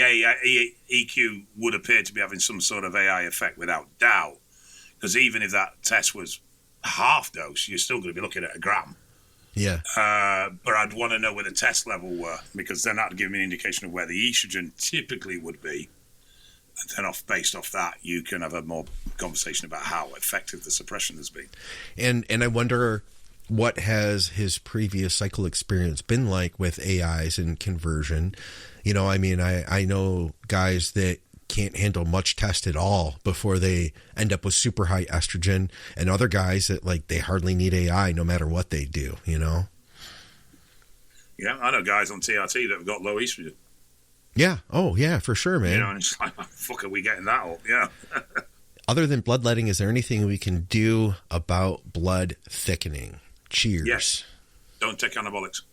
EQ would appear to be having some sort of AI effect without doubt, because even if that test was half dose, you're still going to be looking at a gram. Yeah. But I'd want to know where the test level were, because then that'd give me an indication of where the estrogen typically would be. And then based off that, you can have a more conversation about how effective the suppression has been. And I wonder, what has his previous cycle experience been like with AIs and conversion? I mean, I know guys that can't handle much test at all before they end up with super high estrogen, and other guys that they hardly need AI no matter what they do, Yeah, I know guys on TRT that have got low estrogen. Yeah. Oh, yeah, for sure, man. And it's like, fuck, are we getting that up? Yeah. Other than bloodletting, is there anything we can do about blood thickening? Cheers. Yes. Don't take anabolics.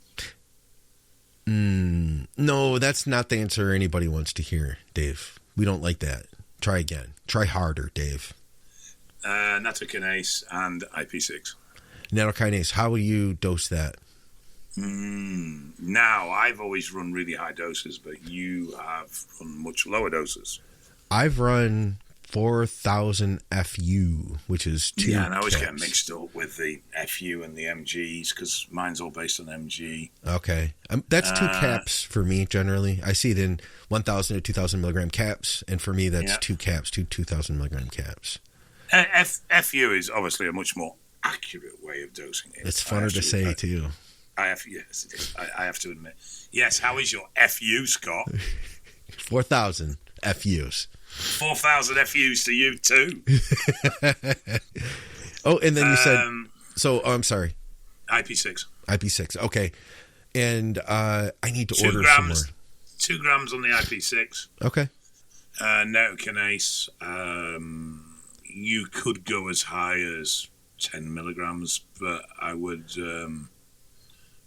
No, that's not the answer anybody wants to hear, Dave. We don't like that. Try again. Try harder, Dave. Nattokinase and IP6. Nattokinase, how will you dose that? Now, I've always run really high doses, but you have run much lower doses. I've run 4,000 FU, which is 2 Yeah, and I always caps. get mixed up with the FU and the MGs, because mine's all based on MG. Okay. That's 2 caps for me, generally. I see it in 1,000 to 2,000 milligram caps, and for me, that's 2 caps, 2,000 milligram caps. FU is obviously a much more accurate way of dosing it. It's funner to say, too. Yes, it is. I have to admit. Yes, how is your FU, Scott? 4,000 FUs. 4,000 FUs to you, too. Oh, and then you said... I'm sorry. IP6. IP6, okay. And I need to order 2 grams, some more. 2 grams on the IP6. Okay. Neokinase, you could go as high as 10 milligrams, but I would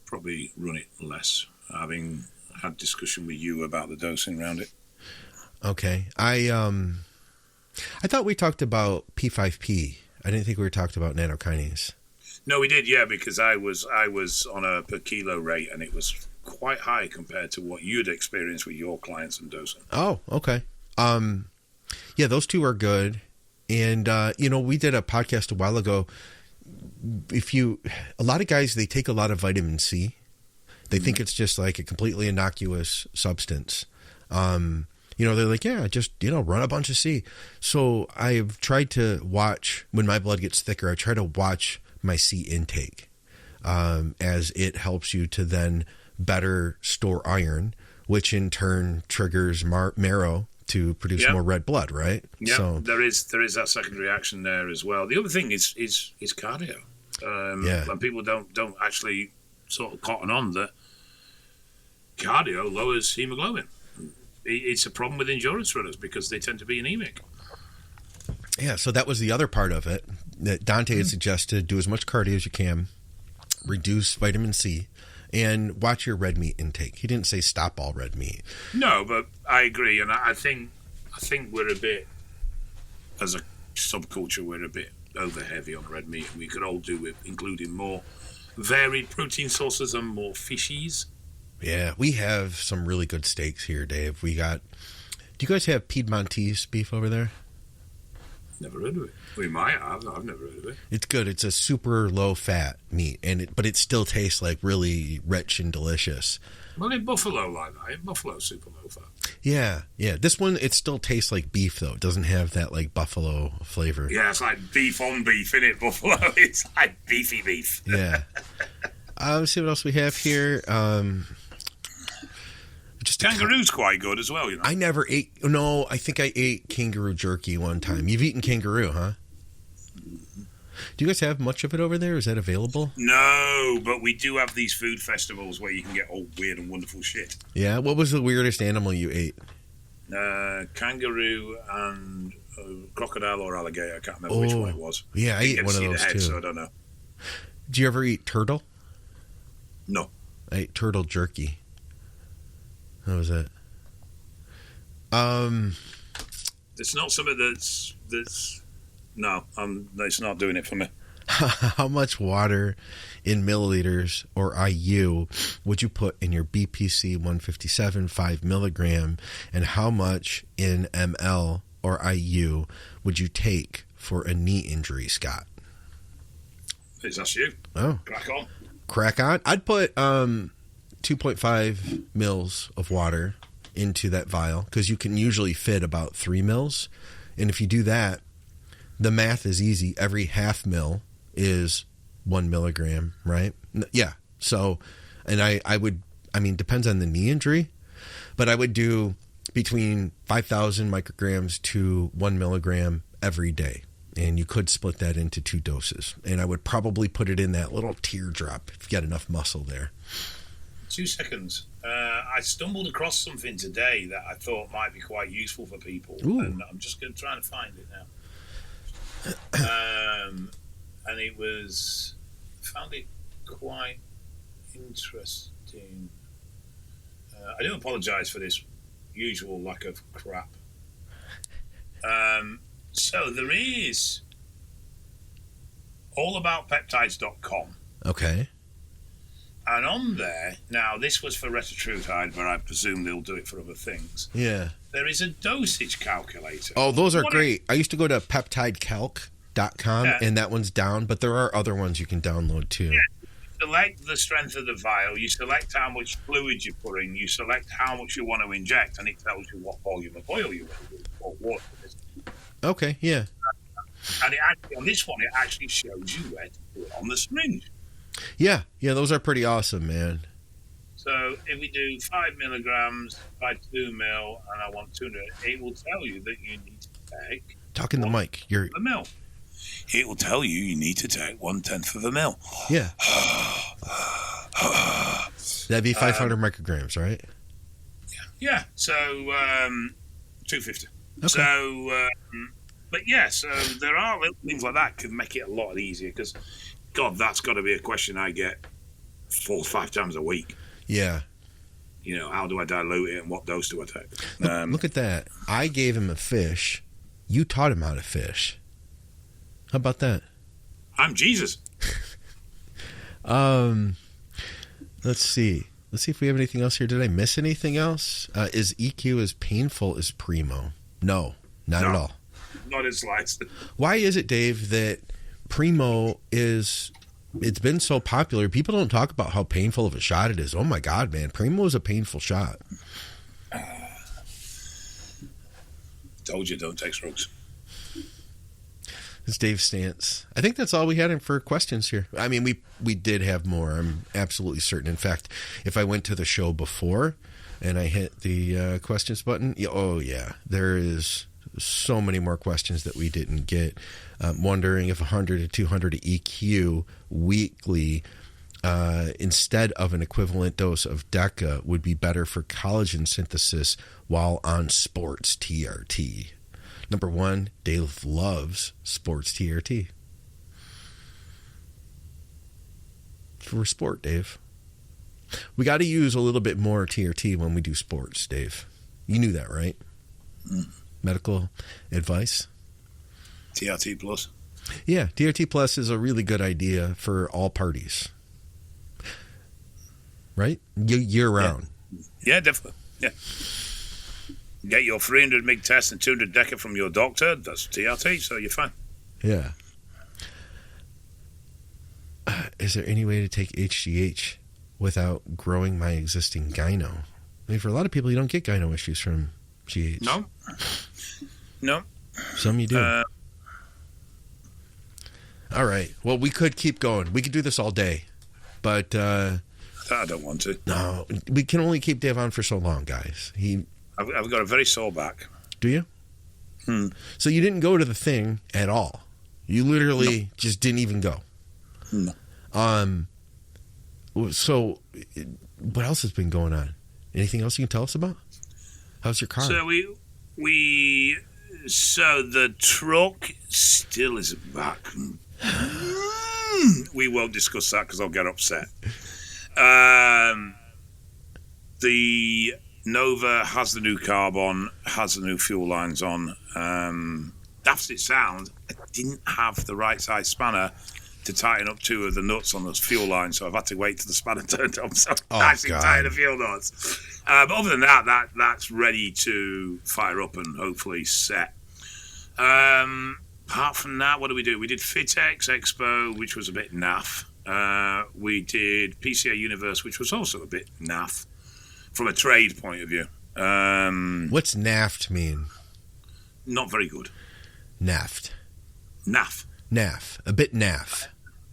probably run it less, having had discussion with you about the dosing around it. Okay. I thought we talked about P5P. I didn't think we were talking about nanokinase. No, we did, yeah, because I was on a per kilo rate, and it was quite high compared to what you'd experienced with your clients and dosing. Oh, okay. Yeah, those two are good. And, we did a podcast a while ago. A lot of guys, they take a lot of vitamin C. They think it's just like a completely innocuous substance. They're like, yeah, just, run a bunch of C. So I've tried to watch, when my blood gets thicker, I try to watch my C intake, as it helps you to then better store iron, which in turn triggers marrow to produce more red blood, right? Yeah, so there is that secondary action there as well. The other thing is cardio. And people don't actually sort of cotton on that cardio lowers hemoglobin. It's a problem with endurance runners because they tend to be anemic. Yeah, so that was the other part of it that Dante had suggested: do as much cardio as you can, reduce vitamin C, and watch your red meat intake. He didn't say stop all red meat. No, but I agree, and I think we're a bit, as a subculture, we're a bit over heavy on red meat, and we could all do with including more varied protein sources and more fishies. Yeah, we have some really good steaks here, Dave. Do you guys have Piedmontese beef over there? Never heard of it. We might have. I've never heard of it. It's good. It's a super low fat meat, but it still tastes like really rich and delicious. Well, in buffalo like that. In buffalo, super low fat. Yeah. This one, it still tastes like beef, though. It doesn't have that like buffalo flavor. Yeah, it's like beef on beef, isn't it, buffalo? It's like beefy beef. Yeah. Let's see what else we have here. Kangaroo's quite good as well, I never ate... No, I think I ate kangaroo jerky one time. You've eaten kangaroo, huh? Do you guys have much of it over there? Is that available? No, but we do have these food festivals where you can get all weird and wonderful shit. Yeah? What was the weirdest animal you ate? Kangaroo and crocodile or alligator. I can't remember which one it was. Yeah, I ate one of those too. So I don't know. Did you ever eat turtle? No. I ate turtle jerky. How was that? It's not something that's no, it's not doing it for me. How much water in milliliters or IU would you put in your BPC 157 5 milligram, and how much in ml or IU would you take for a knee injury, Scott? That's you. Oh, crack on. I'd put 2.5 mils of water into that vial, because you can usually fit about 3 mils. And if you do that, the math is easy. Every half mil is 1 milligram, right? Yeah. So, and I would, depends on the knee injury, but I would do between 5,000 micrograms to 1 milligram every day. And you could split that into 2 doses. And I would probably put it in that little teardrop if you got enough muscle there. 2 seconds. I stumbled across something today that I thought might be quite useful for people. Ooh. And I'm just going to try and find it now. And it was... I found it quite interesting. I do apologise for this usual lack of crap. So there is allaboutpeptides.com. Okay. And on there, now this was for Retatrutide, but I presume they'll do it for other things. Yeah. There is a dosage calculator. Oh, those are great. I used to go to peptidecalc.com, and that one's down, but there are other ones you can download too. Yeah. You select the strength of the vial, you select how much fluid you put in, you select how much you want to inject, and it tells you what volume of oil you want to do, or water. Okay, yeah. And on this one, it actually shows you where to put it on the syringe. Yeah, those are pretty awesome, man. So if we do 5 milligrams by 2 mil, and I want 200, it will tell you that you need to take. Talk in the mic. A mil. It will tell you need to take 1/10 of a mil. Yeah. That'd be 500 micrograms, right? Yeah. So 250. Okay. So, but yeah. So there are little things like that can make it a lot easier because, God, that's got to be a question I get 4 or 5 times a week. Yeah. You know, how do I dilute it and what dose do I take? Look at that. I gave him a fish. You taught him how to fish. How about that? I'm Jesus. Let's see. Let's see if we have anything else here. Did I miss anything else? Is EQ as painful as Primo? No, not at all. Not as sliced. Why is it, Dave, that Primo it's been so popular? People don't talk about how painful of a shot it is. Oh my God, man. Primo is a painful shot. Told you, don't take strokes. It's Dave's stance. I think that's all we had for questions here. I mean, we did have more. I'm absolutely certain. In fact, if I went to the show before and I hit the questions button, there is so many more questions that we didn't get. Wondering if 100 to 200 EQ weekly instead of an equivalent dose of Deca would be better for collagen synthesis while on sports TRT. Number 1, Dave loves sports TRT. For sport, Dave. We got to use a little bit more TRT when we do sports, Dave. You knew that, right? Medical advice? TRT plus. Yeah, TRT plus is a really good idea for all parties. Right? Year round. Yeah, definitely. Yeah. Get your 300 mg test and 200 Deca from your doctor. That's TRT, so you're fine. Yeah. Is there any way to take HGH without growing my existing gyno? I mean, for a lot of people, you don't get gyno issues from GH. No. Some you do. All right. Well, we could keep going. We could do this all day, but I don't want to. No, we can only keep Dave on for so long, guys. I've got a very sore back. Do you? So you didn't go to the thing at all. You literally just didn't even go. No. So what else has been going on? Anything else you can tell us about? How's your car? So so the truck still isn't back. We won't discuss that because I'll get upset. The Nova has the new carb on, has the new fuel lines on. Daft as it sounds, I didn't have the right size spanner to tighten up 2 of the nuts on the fuel line, so I've had to wait till the spanner turned on. So I'm actually tired of fuel nuts. But other than that's ready to fire up and hopefully set. Apart from that, what did we do? We did FitX Expo, which was a bit naff. We did PCA Universe, which was also a bit naff from a trade point of view. What's naft mean? Not very good. Naft. Naff. Naff. A bit naff.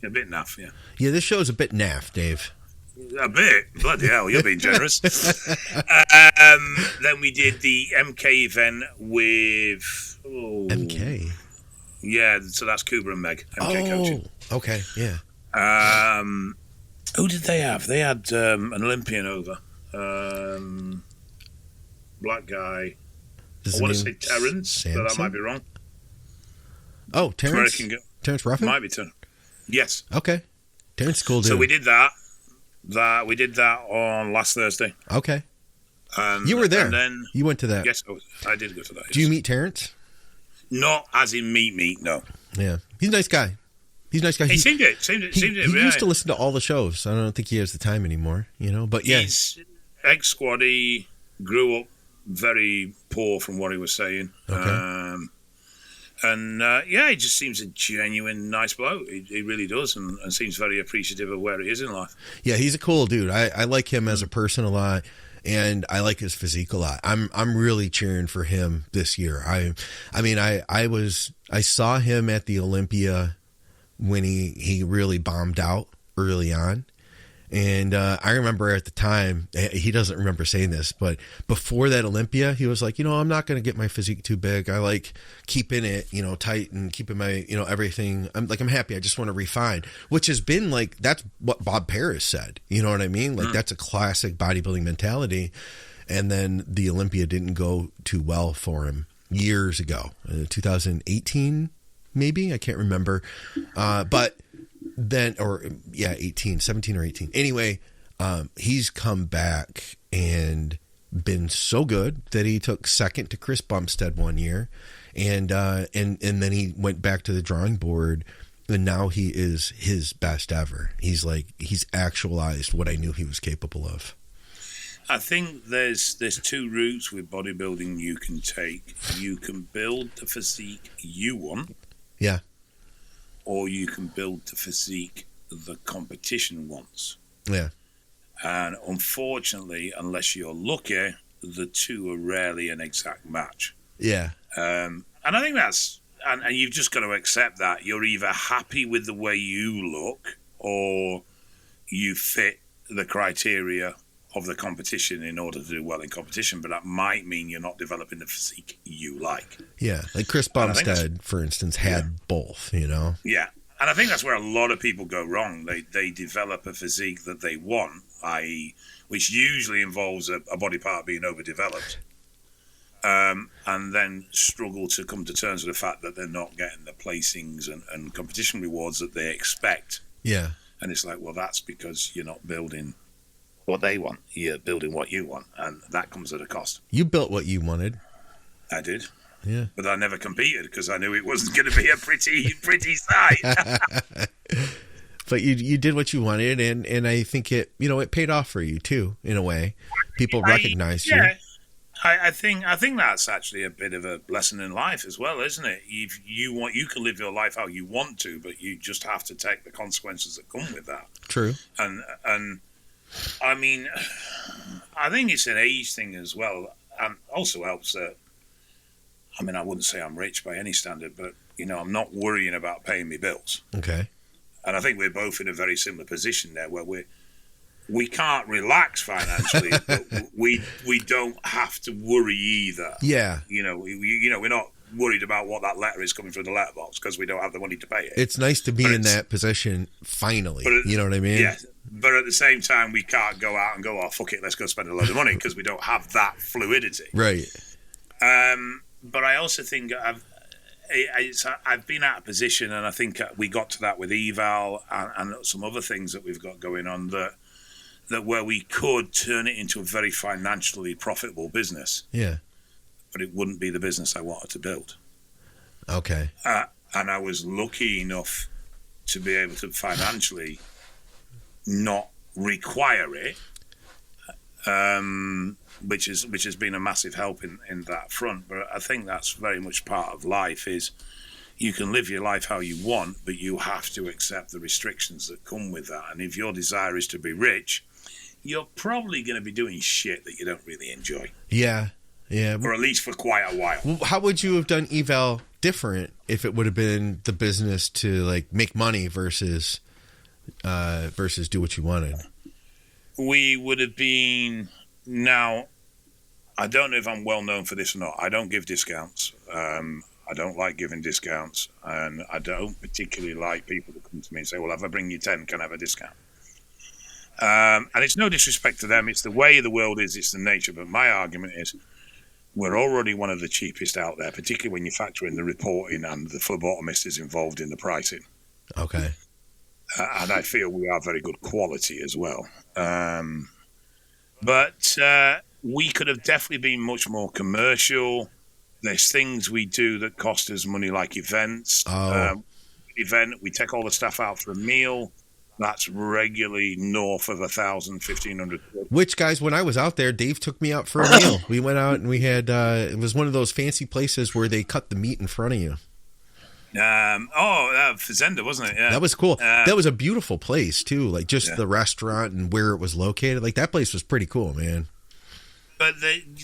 A bit naff, yeah. Yeah, this show's a bit naff, Dave. A bit? Bloody hell, you're being generous. Then we did the MK event with... MK? Yeah, so that's Kuba and Meg. MK coaching. Okay, yeah. Who did they have? They had an Olympian over. Black guy. I want to say Terrence, but I might be wrong. Oh, Terrence? Terrence Ruffin? Might be Terrence. Yes. Okay. Terrence, cool dude. So we did that. We did that on last Thursday. Okay. You were there. And then, you went to that. Yes, I did go to that. Yes. Do you meet Terrence? Not as in meet, no. Yeah. He's a nice guy. He seemed it. He used to listen to all the shows. I don't think he has the time anymore, but yeah. He's ex-squad. He grew up very poor from what he was saying. Okay. He just seems a genuine nice bloke. He really does, and seems very appreciative of where he is in life. Yeah, he's a cool dude. I like him as a person a lot. and I like his physique a lot. I'm really cheering for him this year. I saw him at the Olympia when he really bombed out early on. And I remember at the time, he doesn't remember saying this, but before that Olympia, he was like, I'm not going to get my physique too big. I like keeping it, tight and keeping my, everything. I'm happy. I just want to refine, which has been like, that's what Bob Paris said. You know what I mean? Like that's a classic bodybuilding mentality. And then the Olympia didn't go too well for him years ago, 2018, maybe. I can't remember. But then, 17 or 18. Anyway, he's come back and been so good that he took second to Chris Bumstead one year. And then he went back to the drawing board, and now he is his best ever. He's actualized what I knew he was capable of. I think there's two routes with bodybuilding you can take. You can build the physique you want. Yeah. Or you can build the physique the competition wants. Yeah. And unfortunately, unless you're lucky, the two are rarely an exact match. Yeah. And I think and you've just got to accept that. You're either happy with the way you look or you fit the criteria of the competition in order to do well in competition, but that might mean you're not developing the physique you like. Yeah, like Chris Bumstead, for instance, had both, Yeah, and I think that's where a lot of people go wrong. They develop a physique that they want, i.e., which usually involves a body part being overdeveloped, and then struggle to come to terms with the fact that they're not getting the placings and competition rewards that they expect. Yeah. And it's like, well, that's because you're not building what they want. You're building what you want, and that comes at a cost. You built what you wanted. I did. Yeah. But I never competed because I knew it wasn't going to be a pretty sight. But you did what you wanted, and I think it paid off for you too, in a way. People recognized you. I think that's actually a bit of a lesson in life as well, isn't it? If you can live your life how you want to, but you just have to take the consequences that come with that. True. And I mean, I think it's an age thing as well, and also helps that. I mean, I wouldn't say I'm rich by any standard, but I'm not worrying about paying me bills. Okay. And I think we're both in a very similar position there, where we can't relax financially, but we don't have to worry either. Yeah. We're not worried about what that letter is coming through the letterbox because we don't have the money to pay it. It's nice to be in that position finally. You know what I mean? Yeah. But at the same time, we can't go out and go, oh, fuck it, let's go spend a load of money because we don't have that fluidity. Right. But I also think I've been out of position, and I think we got to that with eval and some other things that we've got going on that where we could turn it into a very financially profitable business. Yeah. But it wouldn't be the business I wanted to build. Okay. And I was lucky enough to be able to financially not require it, which has been a massive help in that front. But I think that's very much part of life, is you can live your life how you want, but you have to accept the restrictions that come with that. And if your desire is to be rich, you're probably going to be doing shit that you don't really enjoy. Yeah. Yeah. Or at least for quite a while. Well, how would you have done eval different if it would have been the business to like make money versus do what you wanted? We would have been, now, I don't know if I'm well known for this or not. I don't give discounts. I don't like giving discounts, and I don't particularly like people that come to me and say, well, if I bring you 10, can I have a discount? And it's no disrespect to them. It's the way the world is. It's the nature. But my argument is we're already one of the cheapest out there, particularly when you factor in the reporting and the phlebotomist is involved in the pricing. Okay. And I feel we are very good quality as well. But we could have definitely been much more commercial. There's things we do that cost us money, like events. We take all the staff out for a meal. That's regularly north of 1,000, 1,500. Which, guys, when I was out there, Dave took me out for a meal. We went out and we had, it was one of those fancy places where they cut the meat in front of you. Fazenda, wasn't it? Yeah. That was cool. That was a beautiful place, too. Like, just the restaurant and where it was located. Like, that place was pretty cool, man. But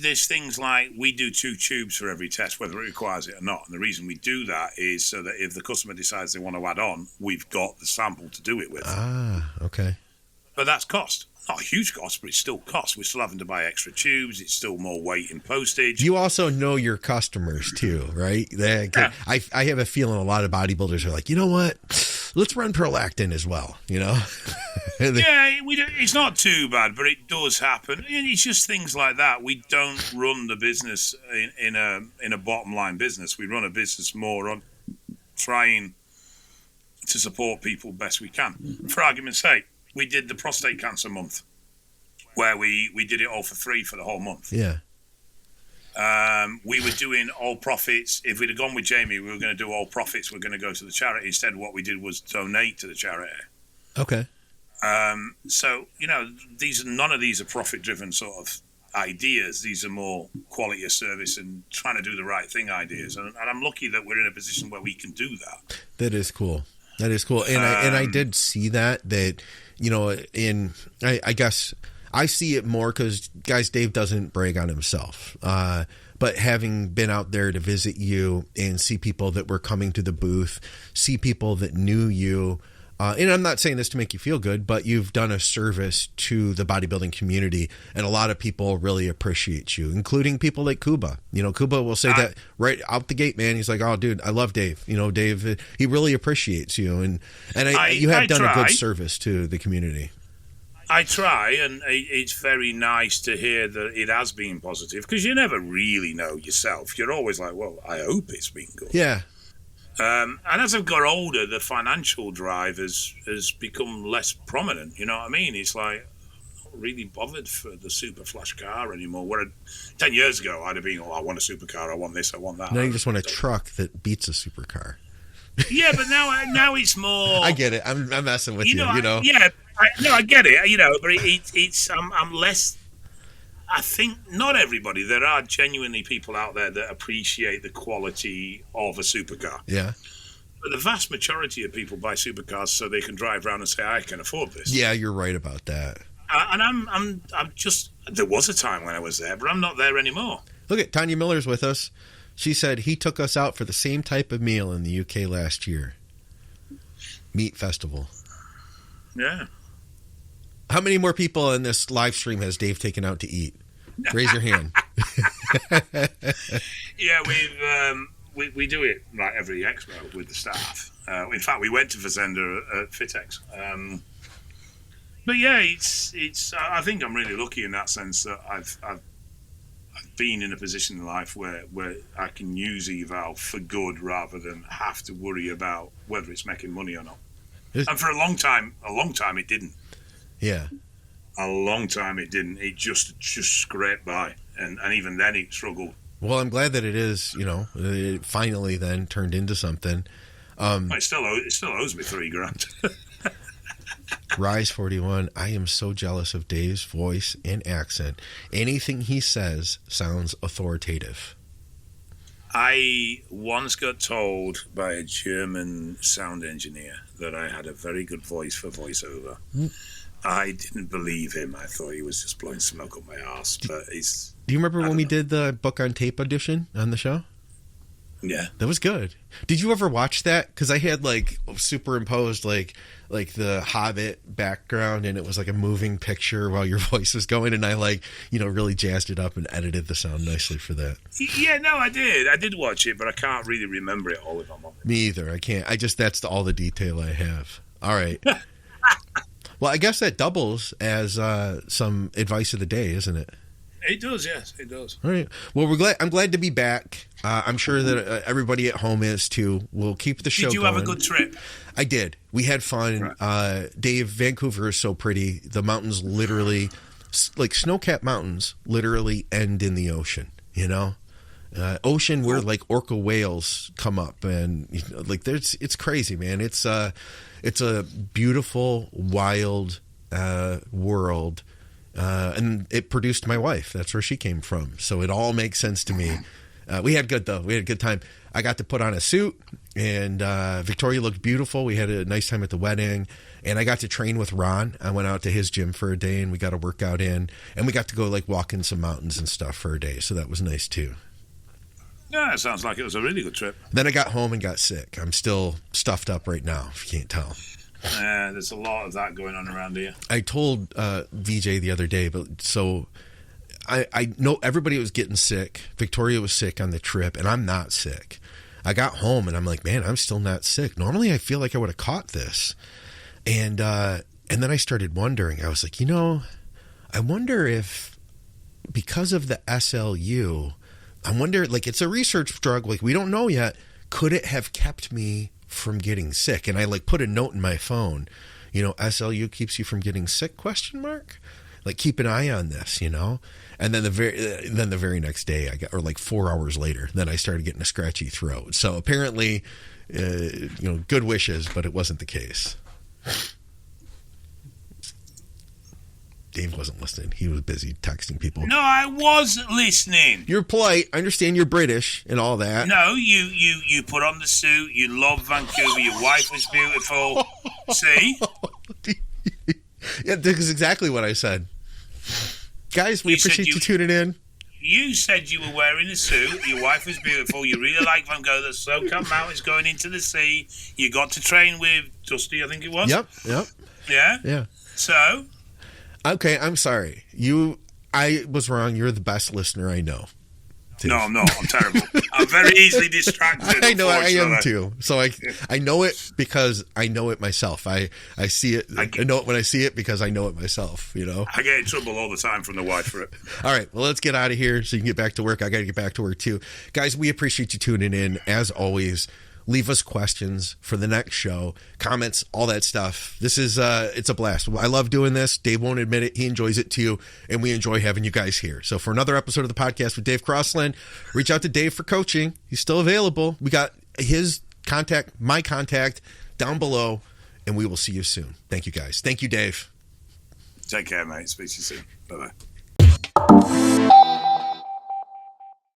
there's things like we do 2 tubes for every test, whether it requires it or not. And the reason we do that is so that if the customer decides they want to add on, we've got the sample to do it with. Ah, okay. But that's cost. Not a huge cost, but it's still cost. We're still having to buy extra tubes. It's still more weight in postage. You also know your customers too, right? Yeah. I have a feeling a lot of bodybuilders are like, you know what? Let's run prolactin as well, you know? Yeah, it's not too bad, but it does happen. It's just things like that. We don't run the business in a bottom line business. We run a business more on trying to support people best we can. For argument's sake, we did the prostate cancer month, where we did it all for free for the whole month. Yeah. We were doing all profits. If we'd have gone with Jamie, we were going to do all profits. We're going to go to the charity. Instead, what we did was donate to the charity. Okay. So, none of these are profit-driven sort of ideas. These are more quality of service and trying to do the right thing ideas. And I'm lucky that we're in a position where we can do that. That is cool. That is cool. And I did see that, I guess I see it more because, guys, Dave doesn't brag on himself. But having been out there to visit you and see people that were coming to the booth, see people that knew you, and I'm not saying this to make you feel good, but you've done a service to the bodybuilding community, and a lot of people really appreciate you, including people like Kuba. Kuba will say that right out the gate, man. He's like, "Oh, dude, I love Dave. Dave, he really appreciates you, and you have done a good service to the community." I try, and it's very nice to hear that it has been positive, because you never really know yourself. You're always like, well, I hope it's been good. Yeah. And as I've got older, the financial drive has become less prominent. You know what I mean? It's like, I'm not really bothered for the super flash car anymore. Where 10 years ago, I'd have been, I want a supercar, I want this, I want that. Now you just want a truck that beats a supercar. Yeah, but now it's more. I get it. I'm messing with you. Yeah, I get it. But I'm less. I think not everybody. There are genuinely people out there that appreciate the quality of a supercar. Yeah. But the vast majority of people buy supercars so they can drive around and say, I can afford this. Yeah, you're right about that. And I'm just. There was a time when I was there, but I'm not there anymore. Look at Tanya Miller's with us. She said he took us out for the same type of meal in the UK last year. Meat festival. Yeah. How many more people in this live stream has Dave taken out to eat? Raise your hand. Yeah, we do it like every expo with the staff. In fact, we went to Fazenda at Fitex. But yeah, it's. I think I'm really lucky in that sense that I've been in a position in life where I can use eval for good rather than have to worry about whether it's making money or not. And for a long time it didn't. Yeah. A long time it didn't. It just scraped by, and even then it struggled. Well, I'm glad that it is. It finally then turned into something. It still owes me $3,000. Rise 41. I am so jealous of Dave's voice and accent. Anything he says sounds authoritative. I once got told by a German sound engineer that I had a very good voice for voiceover. I didn't believe him. I thought he was just blowing smoke up my arse. But do you remember when we did the book on tape audition on the show? Yeah, that was good. Did you ever watch that? Because I had superimposed like the Hobbit background, and it was like a moving picture while your voice was going, and I really jazzed it up and edited the sound nicely for that. Yeah, no, I did watch it, but I can't really remember it all if I'm honest. Me either. I can't. That's all the detail I have. All right. Well, I guess that doubles as some advice of the day, isn't it? It does, yes, it does. All right. Well, I'm glad to be back. I'm sure that everybody at home is too. We'll keep the show going. Did you have a good trip? I did. We had fun. Right. Dave, Vancouver is so pretty. The mountains literally, like snow-capped mountains, literally end in the ocean, ocean where like orca whales come up, and it's crazy, man. It's a beautiful, wild world. And it produced my wife. That's where she came from. So it all makes sense to me. We had good, though. We had a good time. I got to put on a suit, and Victoria looked beautiful. We had a nice time at the wedding, And I got to train with Ron. I went out to his gym for a day and we got a workout in, and we got to go like walk in some mountains and stuff for a day. So that was nice too. Yeah, it sounds like it was a really good trip. Then I got home and got sick. I'm still stuffed up right now, if you can't tell. There's a lot of that going on around here. I told VJ the other day, but so I know everybody was getting sick. Victoria was sick on the trip, and I'm not sick. I got home, and I'm like, man, I'm still not sick. Normally, I feel like I would have caught this. And then I started wondering. I was like, I wonder if because of the SLU, I wonder, like, it's a research drug. Like, we don't know yet. Could it have kept me from getting sick? And I like put a note in my phone, SLU keeps you from getting sick, ? Like, keep an eye on this, And then the very next day or like 4 hours later, then I started getting a scratchy throat. So apparently, good wishes, but it wasn't the case. Dave wasn't listening. He was busy texting people. No, I was listening. You're polite. I understand you're British and all that. No, you put on the suit. You love Vancouver. Your wife was beautiful. See? Yeah, that's exactly what I said. Guys, we appreciate you tuning in. You said you were wearing a suit. Your wife was beautiful. You really like Vancouver. The snow-capped mountains going into the sea. You got to train with Dusty, I think it was. Yep. Yeah? Yeah. So? Okay, I'm sorry. I was wrong. You're the best listener I know. Dave. No, I'm not. I'm terrible. I'm very easily distracted. I know I am too. So I know it because I know it myself. I see it. I know it when I see it because I know it myself, I get in trouble all the time from the wife for it. All right. Well, let's get out of here so you can get back to work. I got to get back to work too. Guys, we appreciate you tuning in. As always, leave us questions for the next show, comments, all that stuff. This is, it's a blast. I love doing this. Dave won't admit it. He enjoys it too. And we enjoy having you guys here. So for another episode of the podcast with Dave Crosland, reach out to Dave for coaching. He's still available. We got his contact, my contact down below, and we will see you soon. Thank you guys. Thank you, Dave. Take care, mate. Speak to you soon. Bye-bye.